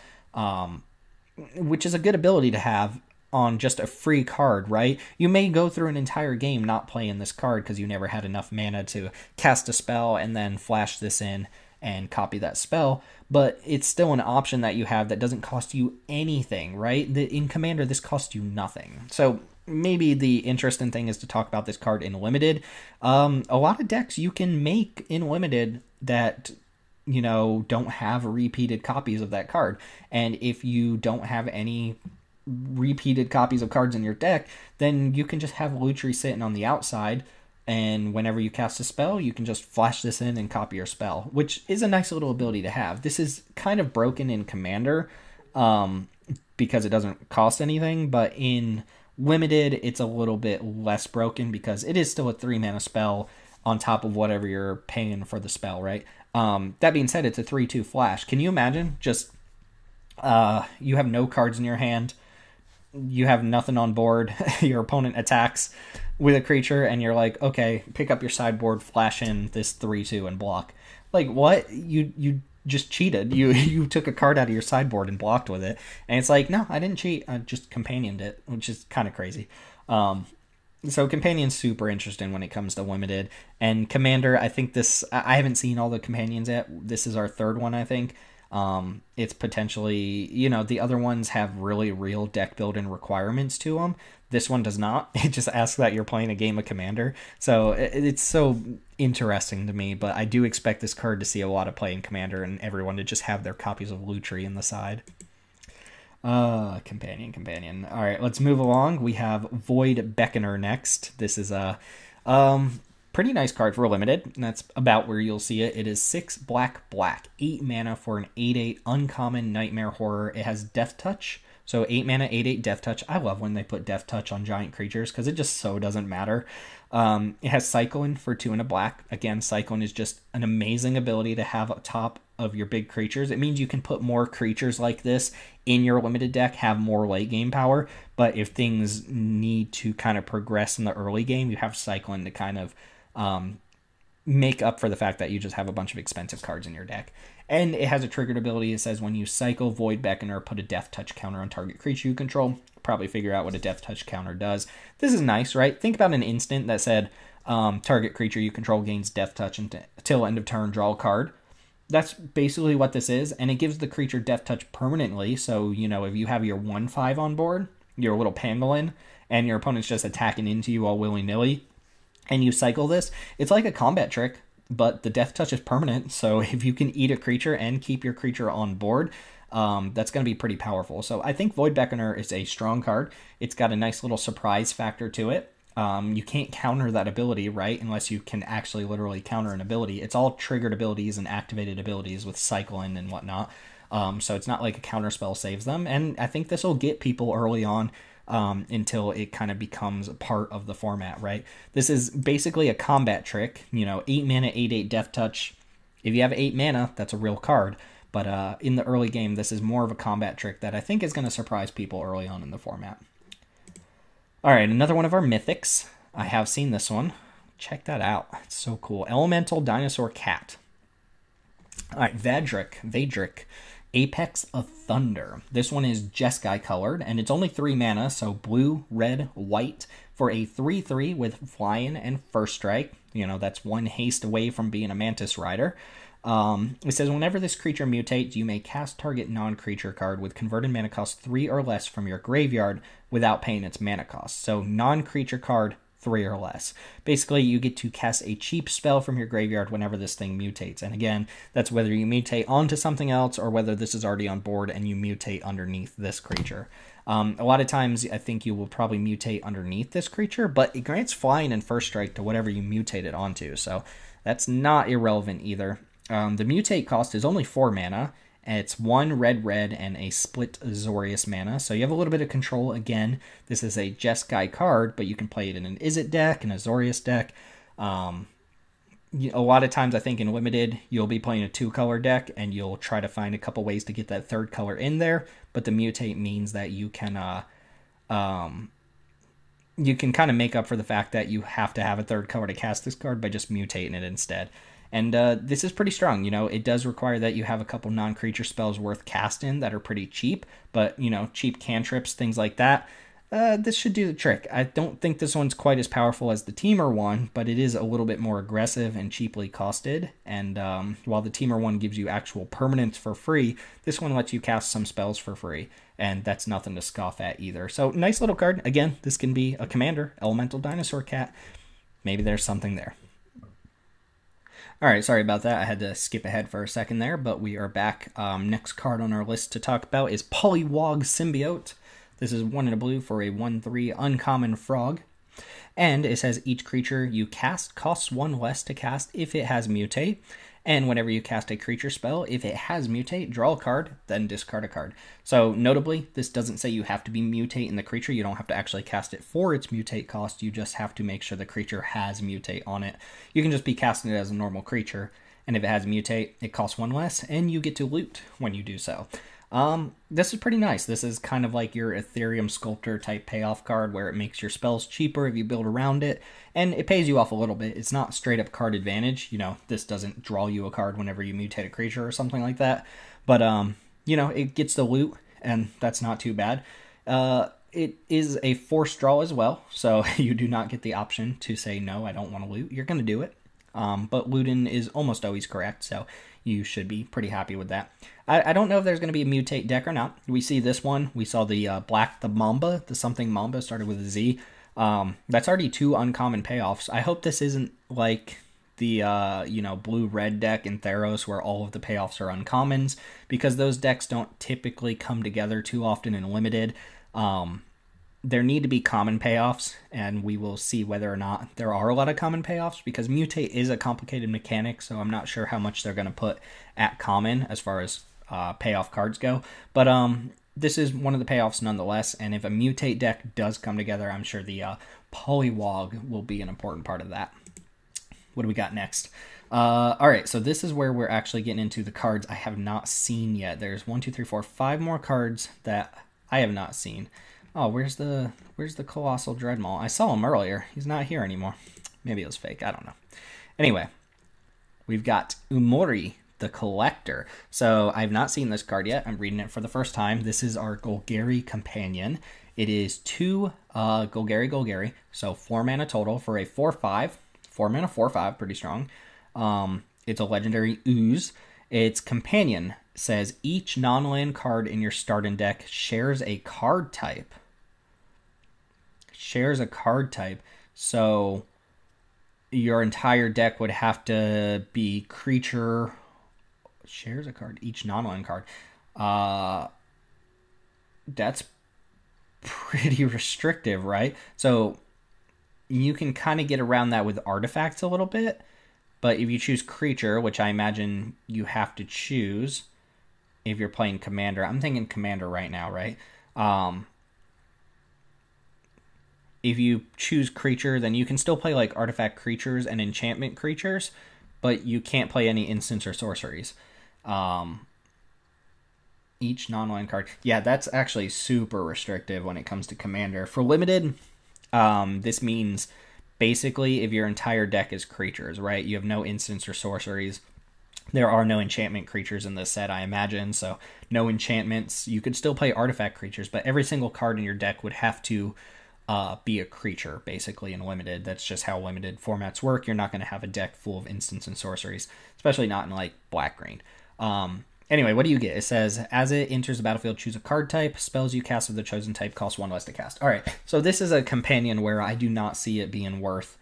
which is a good ability to have on just a free card, right? You may go through an entire game not playing this card because you never had enough mana to cast a spell and then flash this in and copy that spell, but it's still an option that you have that doesn't cost you anything, right? In Commander, this costs you nothing. So maybe the interesting thing is to talk about this card in Limited. A lot of decks you can make in Limited that, you know, don't have repeated copies of that card. And if you don't have any repeated copies of cards in your deck, then you can just have Lutri sitting on the outside, and whenever you cast a spell, you can just flash this in and copy your spell, which is a nice little ability to have. This is kind of broken in Commander because it doesn't cost anything, but in Limited, it's a little bit less broken because it is still a 3-mana spell on top of whatever you're paying for the spell, right? That being said, it's a 3/2 flash. Can you imagine just you have no cards in your hand, you have nothing on board, your opponent attacks with a creature, and you're like, okay, pick up your sideboard, flash in this 3/2 and block. Like, what? You just cheated. You took a card out of your sideboard and blocked with it. And it's like, no, I didn't cheat. I just companioned it, which is kind of crazy. So Companion's super interesting when it comes to Limited. And Commander, I think this, I haven't seen all the Companions yet. This is our 3rd one, I think. It's potentially, you know, the other ones have really real deck building requirements to them. This one does not. It just asks that you're playing a game of Commander. So it's so interesting to me, but I do expect this card to see a lot of play in Commander and everyone to just have their copies of Lutri in the side. Companion. All right, let's move along. We have Void Beckoner next. This is a pretty nice card for a Limited, and that's about where you'll see it. It is 6 black, 8 mana for an 8/8 uncommon nightmare horror. It has Death Touch, So 8 mana, 8/8 Death Touch. I love when they put Death Touch on giant creatures because it just so doesn't matter. It has Cyclone for 2 and a black. Again, Cyclone is just an amazing ability to have up top of your big creatures. It means you can put more creatures like this in your limited deck, have more late game power. But if things need to kind of progress in the early game, you have Cyclone to kind of make up for the fact that you just have a bunch of expensive cards in your deck. And it has a triggered ability. It says when you cycle Void Beckoner, put a Death Touch counter on target creature you control. Probably figure out what a Death Touch counter does. This is nice, right? Think about an instant that said target creature you control gains Death Touch until end of turn, draw a card. That's basically what this is, and it gives the creature Death Touch permanently. So, you know, if you have your 1/5 on board, your little pangolin, and your opponent's just attacking into you all willy-nilly, and you cycle this, it's like a combat trick, but the Death Touch is permanent. So if you can eat a creature and keep your creature on board, that's going to be pretty powerful. So I think Void Beckoner is a strong card. It's got a nice little surprise factor to it. You can't counter that ability, right? Unless you can actually literally counter an ability. It's all triggered abilities and activated abilities with cycling and whatnot. So it's not like a counter spell saves them. And I think this will get people early on until it kind of becomes a part of the format, right? This is basically a combat trick. You know, 8 mana, 8/8 Death Touch. If you have 8 mana, that's a real card. But in the early game, this is more of a combat trick that I think is going to surprise people early on in the format. All right, another one of our mythics. I have seen this one. Check that out. It's so cool. Elemental Dinosaur Cat. All right, Vadric, Apex of Thunder. This one is Jeskai colored, and it's only 3 mana, so blue, red, white, for a 3/3 with flying and first strike. You know, that's 1 haste away from being a Mantis Rider. It says, whenever this creature mutates, you may cast target non-creature card with converted mana cost 3 or less from your graveyard without paying its mana cost. So non-creature card, 3 or less. Basically, you get to cast a cheap spell from your graveyard whenever this thing mutates. And again, that's whether you mutate onto something else or whether this is already on board and you mutate underneath this creature. A lot of times, I think you will probably mutate underneath this creature, but it grants flying and first strike to whatever you mutate it onto. So that's not irrelevant either. The mutate cost is only 4 mana. It's 1 red, and a split Azorius mana. So you have a little bit of control. Again, this is a Jeskai card, but you can play it in an Izzet deck, an Azorius deck. A lot of times, I think in Limited, you'll be playing a 2-color deck, and you'll try to find a couple ways to get that 3rd color in there. But the mutate means that you can kind of make up for the fact that you have to have a 3rd color to cast this card by just mutating it instead. And this is pretty strong. You know, it does require that you have a couple non-creature spells worth casting that are pretty cheap, but, you know, cheap cantrips, things like that. This should do the trick. I don't think this one's quite as powerful as the Teamer one, but it is a little bit more aggressive and cheaply costed. And while the Teamer one gives you actual permanence for free, this one lets you cast some spells for free, and that's nothing to scoff at either. So, nice little card. Again, this can be a commander, Elemental Dinosaur Cat. Maybe there's something there. All right, sorry about that. I had to skip ahead for a second there, but we are back. Next card on our list to talk about is Polywog Symbiote. This is 1 and a blue for a 1/3 uncommon frog. And it says each creature you cast costs 1 less to cast if it has mutate. And whenever you cast a creature spell, if it has mutate, draw a card, then discard a card. So notably, this doesn't say you have to be mutate in the creature. You don't have to actually cast it for its mutate cost. You just have to make sure the creature has mutate on it. You can just be casting it as a normal creature. And if it has mutate, it costs 1 less, and you get to loot when you do so. This is pretty nice. This is kind of like your Ethereum Sculptor type payoff card where it makes your spells cheaper if you build around it, and it pays you off a little bit. It's not straight up card advantage. You know, this doesn't draw you a card whenever you mutate a creature or something like that, but, you know, it gets the loot, and that's not too bad. It is a forced draw as well, so you do not get the option to say, no, I don't want to loot. You're going to do it. But looting is almost always correct, so you should be pretty happy with that. I don't know if there's going to be a mutate deck or not. We see this one. We saw the the Mamba, the something Mamba, started with a Z. That's already 2 uncommon payoffs. I hope this isn't like the blue-red deck in Theros where all of the payoffs are uncommons, because those decks don't typically come together too often in Limited. There need to be common payoffs, and we will see whether or not there are a lot of common payoffs, because mutate is a complicated mechanic, so I'm not sure how much they're going to put at common as far as payoff cards go. But this is one of the payoffs nonetheless, and if a Mutate deck does come together, I'm sure the Polywog will be an important part of that. What do we got next? Alright, so this is where we're actually getting into the cards I have not seen yet. There's 1, 2, 3, 4, 5 more cards that I have not seen. Oh, where's the Colossal Dreadmaw? I saw him earlier. He's not here anymore. Maybe it was fake. I don't know. Anyway, we've got Umori, the Collector. So I've not seen this card yet. I'm reading it for the first time. This is our Golgari Companion. It is 2 Golgari, so 4 mana total for a 4/5. 4 mana 4/5, pretty strong. It's a legendary ooze. Its companion says each non-land card in your starting deck shares a card type. Shares a card type. So your entire deck would have to be creature. Shares a card. Each non-land card. That's pretty restrictive, right? So you can kind of get around that with artifacts a little bit. But if you choose creature, which I imagine you have to choose if you're playing commander. I'm thinking commander right now, right? If you choose creature, then you can still play like artifact creatures and enchantment creatures, but you can't play any instants or sorceries. Each non-land card. Yeah, that's actually super restrictive when it comes to commander. For limited, this means basically if your entire deck is creatures, right? You have no instants or sorceries. There are no enchantment creatures in this set, I imagine, so no enchantments. You could still play artifact creatures, but every single card in your deck would have to be a creature, basically, in limited. That's just how limited formats work. You're not going to have a deck full of instants and sorceries, especially not in, like, black-green. Anyway, what do you get? It says, as it enters the battlefield, choose a card type. Spells you cast of the chosen type cost 1 less to cast. All right, so this is a companion where I do not see it being worth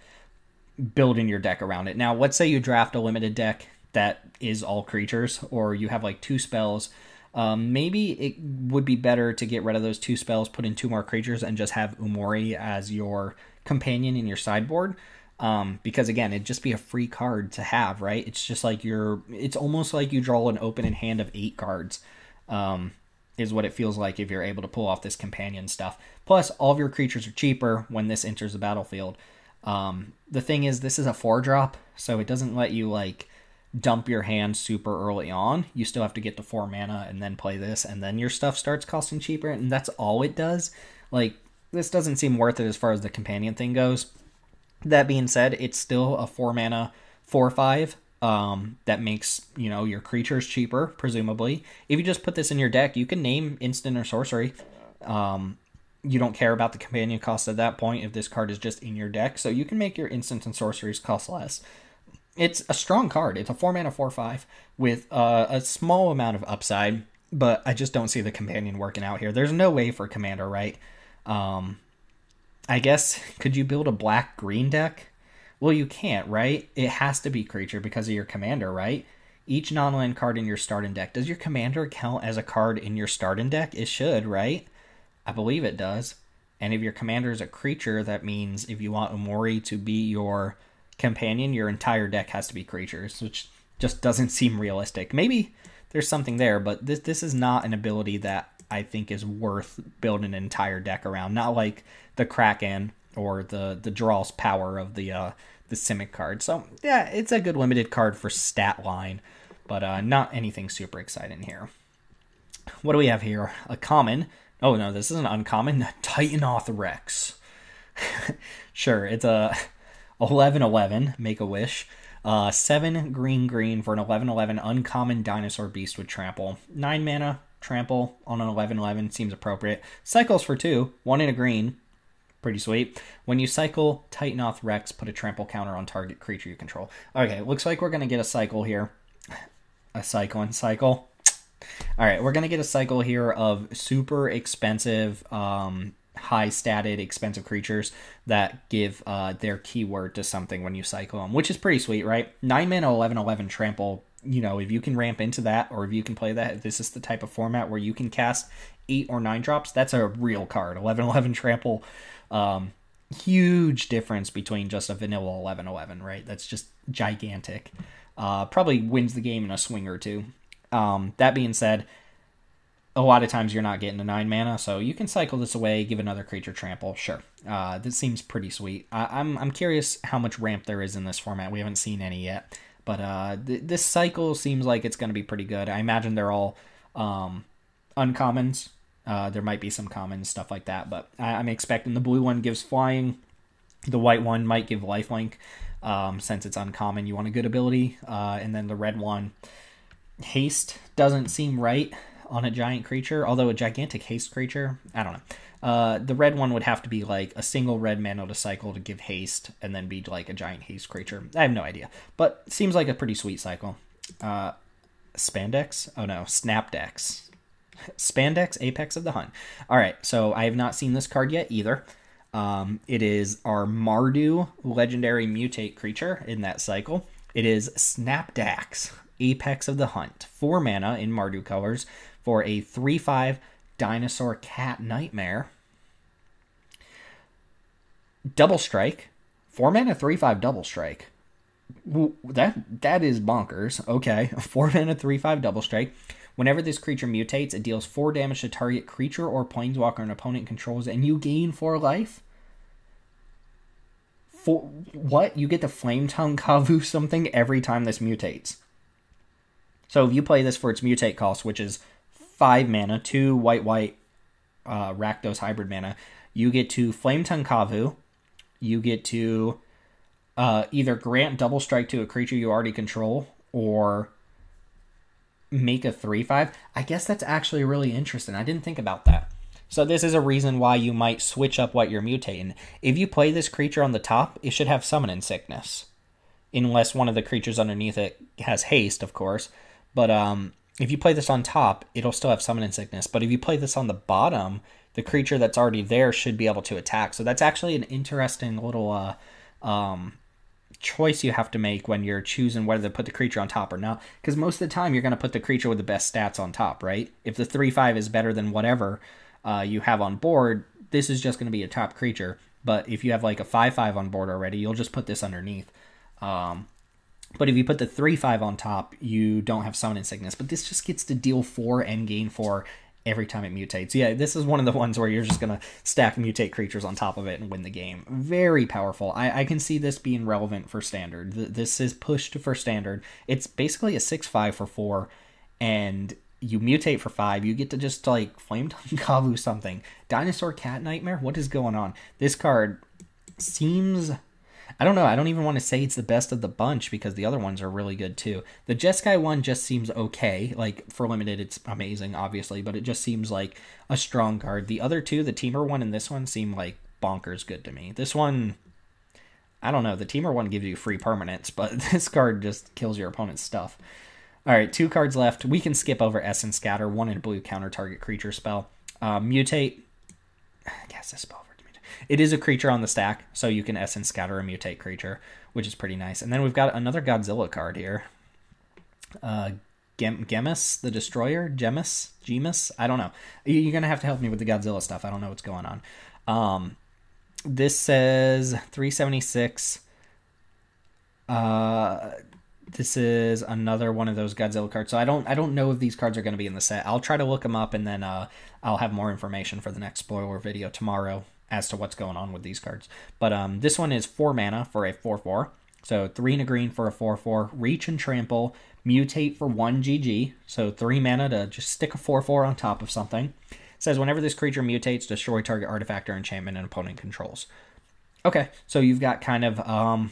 building your deck around it. Now, let's say you draft a limited deck that is all creatures, or you have like 2 spells. Maybe it would be better to get rid of those 2 spells, put in 2 more creatures, and just have Umori as your companion in your sideboard. Because again, it'd just be a free card to have, right? It's just like it's almost like you draw an open hand of 8 cards, is what it feels like if you're able to pull off this companion stuff. Plus, all of your creatures are cheaper when this enters the battlefield. The thing is, this is a 4-drop, so it doesn't let you like dump your hand super early on. You still have to get to 4 mana and then play this, and then your stuff starts costing cheaper, and that's all it does. Like, this doesn't seem worth it as far as the companion thing goes. That being said, it's still a 4 mana 4/5 that makes, your creatures cheaper, presumably. If you just put this in your deck, you can name instant or sorcery. You don't care about the companion cost at that point if this card is just in your deck, so you can make your instants and sorceries cost less. It's a strong card. It's a 4 mana 4/5 with a small amount of upside, but I just don't see the companion working out here. There's no way for commander, right? I guess, could you build a black-green deck? Well, you can't, right? It has to be creature because of your commander, right? Each non-land card in your starting deck. Does your commander count as a card in your starting deck? It should, right? I believe it does. And if your commander is a creature, that means if you want Umori to be your companion, your entire deck has to be creatures, which just doesn't seem realistic. Maybe there's something there, but this is not an ability that I think is worth building an entire deck around. Not like the Kraken or the Draw's Power of the Simic card. So yeah, it's a good limited card for stat line, but not anything super exciting here. What do we have here? A common. Oh no, this is an uncommon. Titanoth Rex. Sure, it's a 11/11, Make-A-Wish. 7 green for an 11/11 uncommon dinosaur beast with trample. 9 mana, trample on an 11/11 seems appropriate. Cycles for 2, 1 in a green. Pretty sweet. When you cycle Titanoth Rex, put a trample counter on target creature you control. Okay, looks like we're going to get a cycle here. A cycle and cycle. Alright, we're going to get a cycle here of super expensive, high-statted, expensive creatures that give their keyword to something when you cycle them, which is pretty sweet, right? 9 mana, 11/11 trample. If you can ramp into that, or if you can play that, if this is the type of format where you can cast 8 or 9 drops, that's a real card. 11/11 trample. Huge difference between just a vanilla 11/11, right? That's just gigantic. Probably wins the game in a swing or two. That being said, a lot of times you're not getting a 9 mana, so you can cycle this away, give another creature trample. Sure, this seems pretty sweet. I'm curious how much ramp there is in this format. We haven't seen any yet, but this cycle seems like it's going to be pretty good. I imagine they're all uncommons. There might be some commons, stuff like that, but I'm expecting the blue one gives flying. The white one might give lifelink. Since it's uncommon, you want a good ability. And then the red one, haste doesn't seem right on a giant creature, although a gigantic haste creature, I don't know. The red one would have to be like a single red mana to cycle to give haste, and then be like a giant haste creature. I have no idea, but seems like a pretty sweet cycle. Spandex? Oh no, Snapdex. Spandex, Apex of the Hunt. All right, so I have not seen this card yet either. It is our Mardu legendary mutate creature in that cycle. It is Snapdax, Apex of the Hunt. 4 mana in Mardu colors for a 3/5 dinosaur cat nightmare. Double strike. 4 mana 3/5 double strike. That is bonkers. Okay, 4 mana 3/5 double strike. Whenever this creature mutates, it deals 4 damage to target creature or planeswalker an opponent controls, and you gain 4 life? What? You get to Flame Tongue Kavu something every time this mutates. So if you play this for its mutate cost, which is 5 mana, 2 white, Rakdos hybrid mana, you get to Flame Tongue Kavu, you get to either grant double strike to a creature you already control, or make a 3/5. I guess that's actually really interesting. I didn't think about that. So this is a reason why you might switch up what you're mutating. If you play this creature on the top, it should have Summon Sickness. Unless one of the creatures underneath it has haste, of course. But if you play this on top, it'll still have Summon Sickness. But if you play this on the bottom, the creature that's already there should be able to attack. So that's actually an interesting little choice you have to make when you're choosing whether to put the creature on top or not, because most of the time you're going to put the creature with the best stats on top, right? If the 3/5 is better than whatever you have on board, this is just going to be a top creature. But if you have like a 5/5 on board already, you'll just put this underneath. But if you put the 3/5 on top, you don't have Summon Sickness. But this just gets to deal 4 and gain 4 every time it mutates. Yeah, this is one of the ones where you're just going to stack mutate creatures on top of it and win the game. Very powerful. I can see this being relevant for Standard. This is pushed for Standard. It's basically a 6/5 for 4, and you mutate for 5. You get to just, like, Flame Tongue Kavu something. Dinosaur Cat Nightmare? What is going on? This card seems... I don't know. I don't even want to say it's the best of the bunch because the other ones are really good too. The Jeskai one just seems okay. Like, for limited, it's amazing, obviously, but it just seems like a strong card. The other two, the Teamer one and this one, seem like bonkers good to me. This one, I don't know. The Teamer one gives you free permanents, but this card just kills your opponent's stuff. All right, 2 cards left. We can skip over Essence Scatter. 1 in blue, counter target creature spell. Mutate. Cast this spell. It is a creature on the stack, so you can Essence Scatter a mutate creature, which is pretty nice. And then we've got another Godzilla card here. Gemus, the Destroyer? Gemus? I don't know. You're going to have to help me with the Godzilla stuff. I don't know what's going on. This says 376. This is another one of those Godzilla cards. So I don't know if these cards are going to be in the set. I'll try to look them up, and then I'll have more information for the next spoiler video tomorrow as to what's going on with these cards. But this one is 4 mana for a 4/4. So 3 and a green for a 4/4. Reach and Trample. Mutate for 1 GG. So 3 mana to just stick a 4/4 on top of something. It says whenever this creature mutates, destroy target artifact or enchantment an opponent controls. Okay, so you've got kind of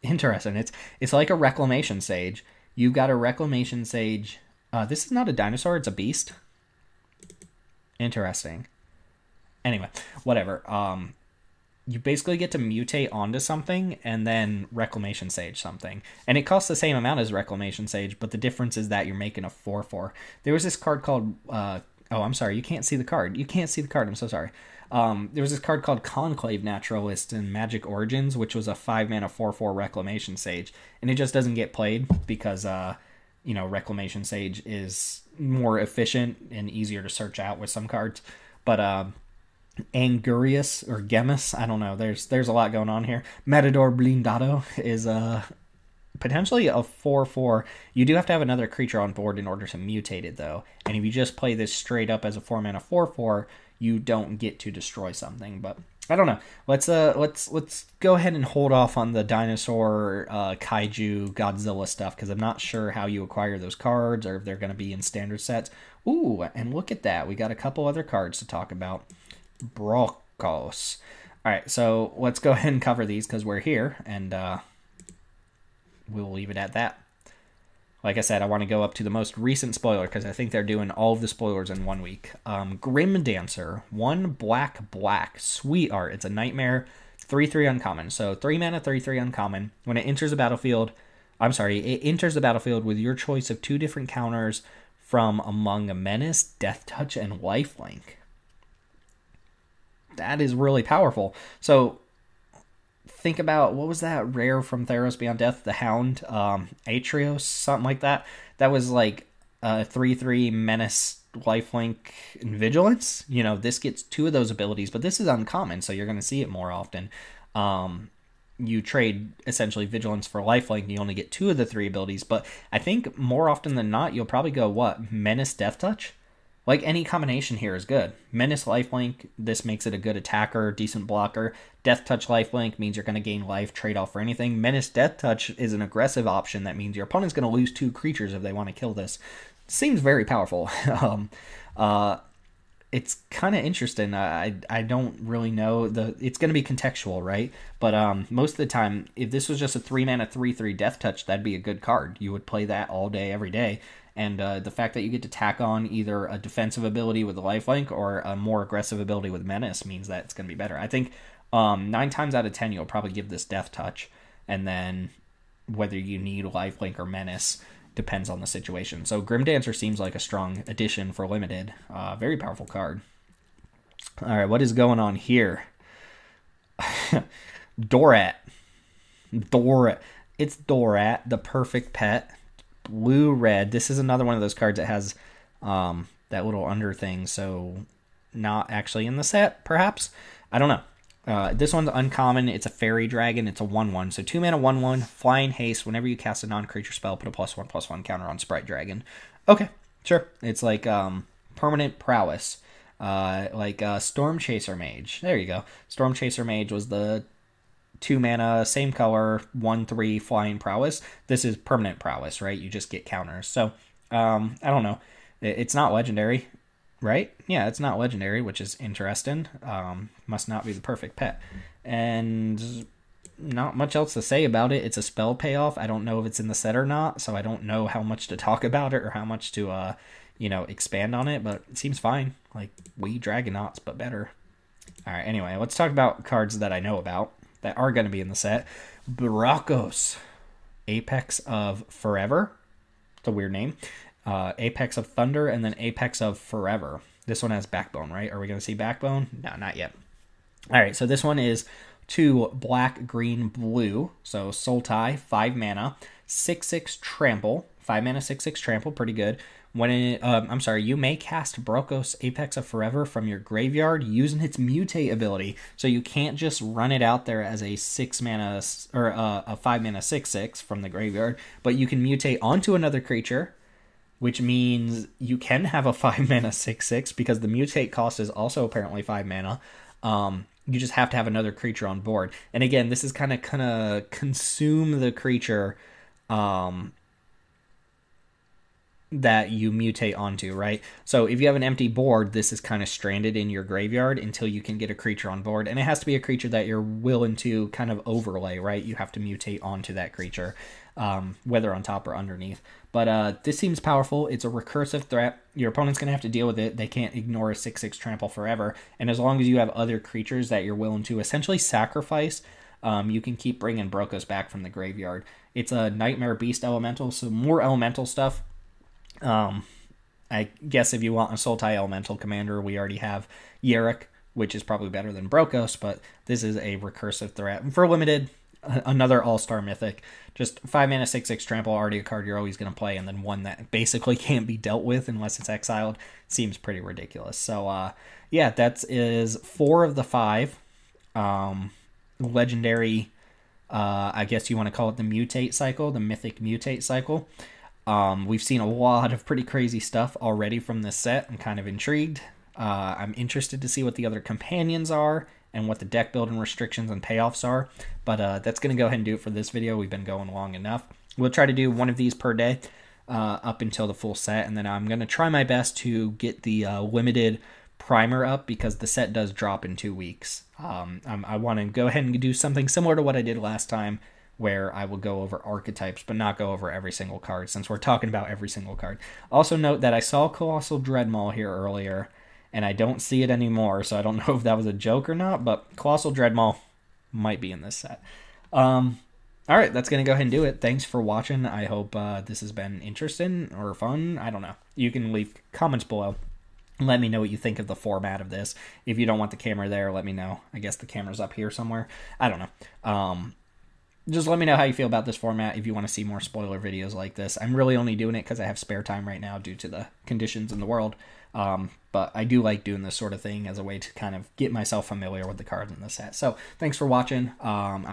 interesting. It's like a Reclamation Sage. You've got a Reclamation Sage. This is not a dinosaur, it's a beast. Interesting. Anyway, whatever. You basically get to mutate onto something and then Reclamation Sage something. And it costs the same amount as Reclamation Sage, but the difference is that you're making a 4/4. There was this card called... oh, I'm sorry. You can't see the card. You can't see the card. I'm so sorry. There was this card called Conclave Naturalist in Magic Origins, which was a 5 mana 4/4 Reclamation Sage. And it just doesn't get played because, Reclamation Sage is more efficient and easier to search out with some cards. But, Angurius or Gemus, I don't know. There's a lot going on here. Matador Blindado is potentially a 4/4. You do have to have another creature on board in order to mutate it, though. And if you just play this straight up as a 4-mana 4/4, you don't get to destroy something. But I don't know. Let's go ahead and hold off on the dinosaur, kaiju, Godzilla stuff, because I'm not sure how you acquire those cards or if they're going to be in standard sets. Ooh, and look at that. We got a couple other cards to talk about. Brokos. All right, so let's go ahead and cover these because we're here, and we'll leave it at that. Like I said, I want to go up to the most recent spoiler because I think they're doing all of the spoilers in 1 week. Grim Dancer, 1 black. Sweet art. It's a nightmare, 3/3 uncommon. So 3 mana, 3/3 uncommon. When it enters the battlefield, it enters the battlefield with your choice of 2 different counters from among a Menace, Death Touch, and Lifelink. That is really powerful. So think about, what was that rare from Theros Beyond Death? The Hound, Atrios, something like that. That was like 3/3 Menace, Lifelink, and Vigilance. You know, this gets 2 of those abilities, but this is uncommon, so you're going to see it more often. You trade essentially Vigilance for Lifelink, and you only get 2 of the 3 abilities, but I think more often than not, you'll probably go, what, Menace, Death Touch? Like, any combination here is good. Menace, Lifelink, this makes it a good attacker, decent blocker. Death Touch, Lifelink means you're going to gain life, trade off for anything. Menace, Death Touch is an aggressive option. That means your opponent's going to lose 2 creatures if they want to kill this. Seems very powerful. It's kind of interesting. I don't really know. It's going to be contextual, right? But most of the time, if this was just a 3 mana 3/3 Death Touch, that'd be a good card. You would play that all day, every day. And the fact that you get to tack on either a defensive ability with the Lifelink or a more aggressive ability with Menace means that it's going to be better. I think 9 times out of 10 you'll probably give this Death Touch, and then whether you need Lifelink or Menace depends on the situation. So Grim Dancer seems like a strong addition for Limited. Very powerful card. All right, what is going on here? Dorat. It's Dorat, the perfect pet. Blue-red. This is another one of those cards that has that little under thing, so not actually in the set, perhaps? I don't know. This one's uncommon. It's a fairy dragon. It's a 1/1. So 2 mana, 1/1, flying haste. Whenever you cast a non-creature spell, put a +1/+1 counter on Sprite Dragon. Okay, sure. It's like permanent prowess. Like Storm Chaser Mage. There you go. Storm Chaser Mage was the 2 mana, same color, 1/3 flying prowess. This is permanent prowess, right? You just get counters. So, I don't know. It's not legendary, right? Yeah, it's not legendary, which is interesting. Must not be the perfect pet. And not much else to say about it. It's a spell payoff. I don't know if it's in the set or not, so I don't know how much to talk about it or how much to, expand on it, but it seems fine. Like, we Dragonauts, but better. All right, anyway, let's talk about cards that I know about that are going to be in the set. Brokos, Apex of Forever. It's a weird name. Apex of Thunder, and then Apex of Forever. This one has Backbone, right? Are we going to see Backbone? No, not yet. All right, so this one is 2 black, green, blue. So Sultai, 5 mana, 6/6 trample. 5 mana, 6/6 trample, pretty good. You may cast Brokos Apex of Forever from your graveyard using its mutate ability. So you can't just run it out there as a 6 mana or a 5 mana 6/6 from the graveyard, but you can mutate onto another creature, which means you can have a 5 mana 6/6 because the mutate cost is also apparently 5 mana. You just have to have another creature on board. And again, this is kind of consume the creature that you mutate onto, right? So if you have an empty board, this is kind of stranded in your graveyard until you can get a creature on board. And it has to be a creature that you're willing to kind of overlay, right? You have to mutate onto that creature, whether on top or underneath. But this seems powerful. It's a recursive threat. Your opponent's going to have to deal with it. They can't ignore a 6/6 trample forever. And as long as you have other creatures that you're willing to essentially sacrifice, you can keep bringing Brokos back from the graveyard. It's a Nightmare Beast elemental, so more elemental stuff. I guess if you want a Sultai Elemental Commander, we already have Yerick, which is probably better than Brokos, but this is a recursive threat. And for Limited, another All-Star Mythic. Just 5 mana, 6/6 trample, already a card you're always going to play, and then one that basically can't be dealt with unless it's exiled. Seems pretty ridiculous. So, yeah, that is 4 of the 5 legendary I guess you want to call it the Mutate cycle, the Mythic Mutate cycle. We've seen a lot of pretty crazy stuff already from this set. I'm kind of intrigued. I'm interested to see what the other companions are and what the deck building restrictions and payoffs are. But that's going to go ahead and do it for this video. We've been going long enough. We'll try to do one of these per day up until the full set. And then I'm going to try my best to get the limited primer up because the set does drop in 2 weeks. I want to go ahead and do something similar to what I did last time, where I will go over archetypes, but not go over every single card, since we're talking about every single card. Also note that I saw Colossal Dreadmaw here earlier, and I don't see it anymore, so I don't know if that was a joke or not, but Colossal Dreadmaw might be in this set. Alright, that's going to go ahead and do it. Thanks for watching. I hope this has been interesting or fun. I don't know. You can leave comments below. Let me know what you think of the format of this. If you don't want the camera there, let me know. I guess the camera's up here somewhere. I don't know. Just let me know how you feel about this format if you want to see more spoiler videos like this. I'm really only doing it because I have spare time right now due to the conditions in the world. But I do like doing this sort of thing as a way to kind of get myself familiar with the cards in the set. So thanks for watching.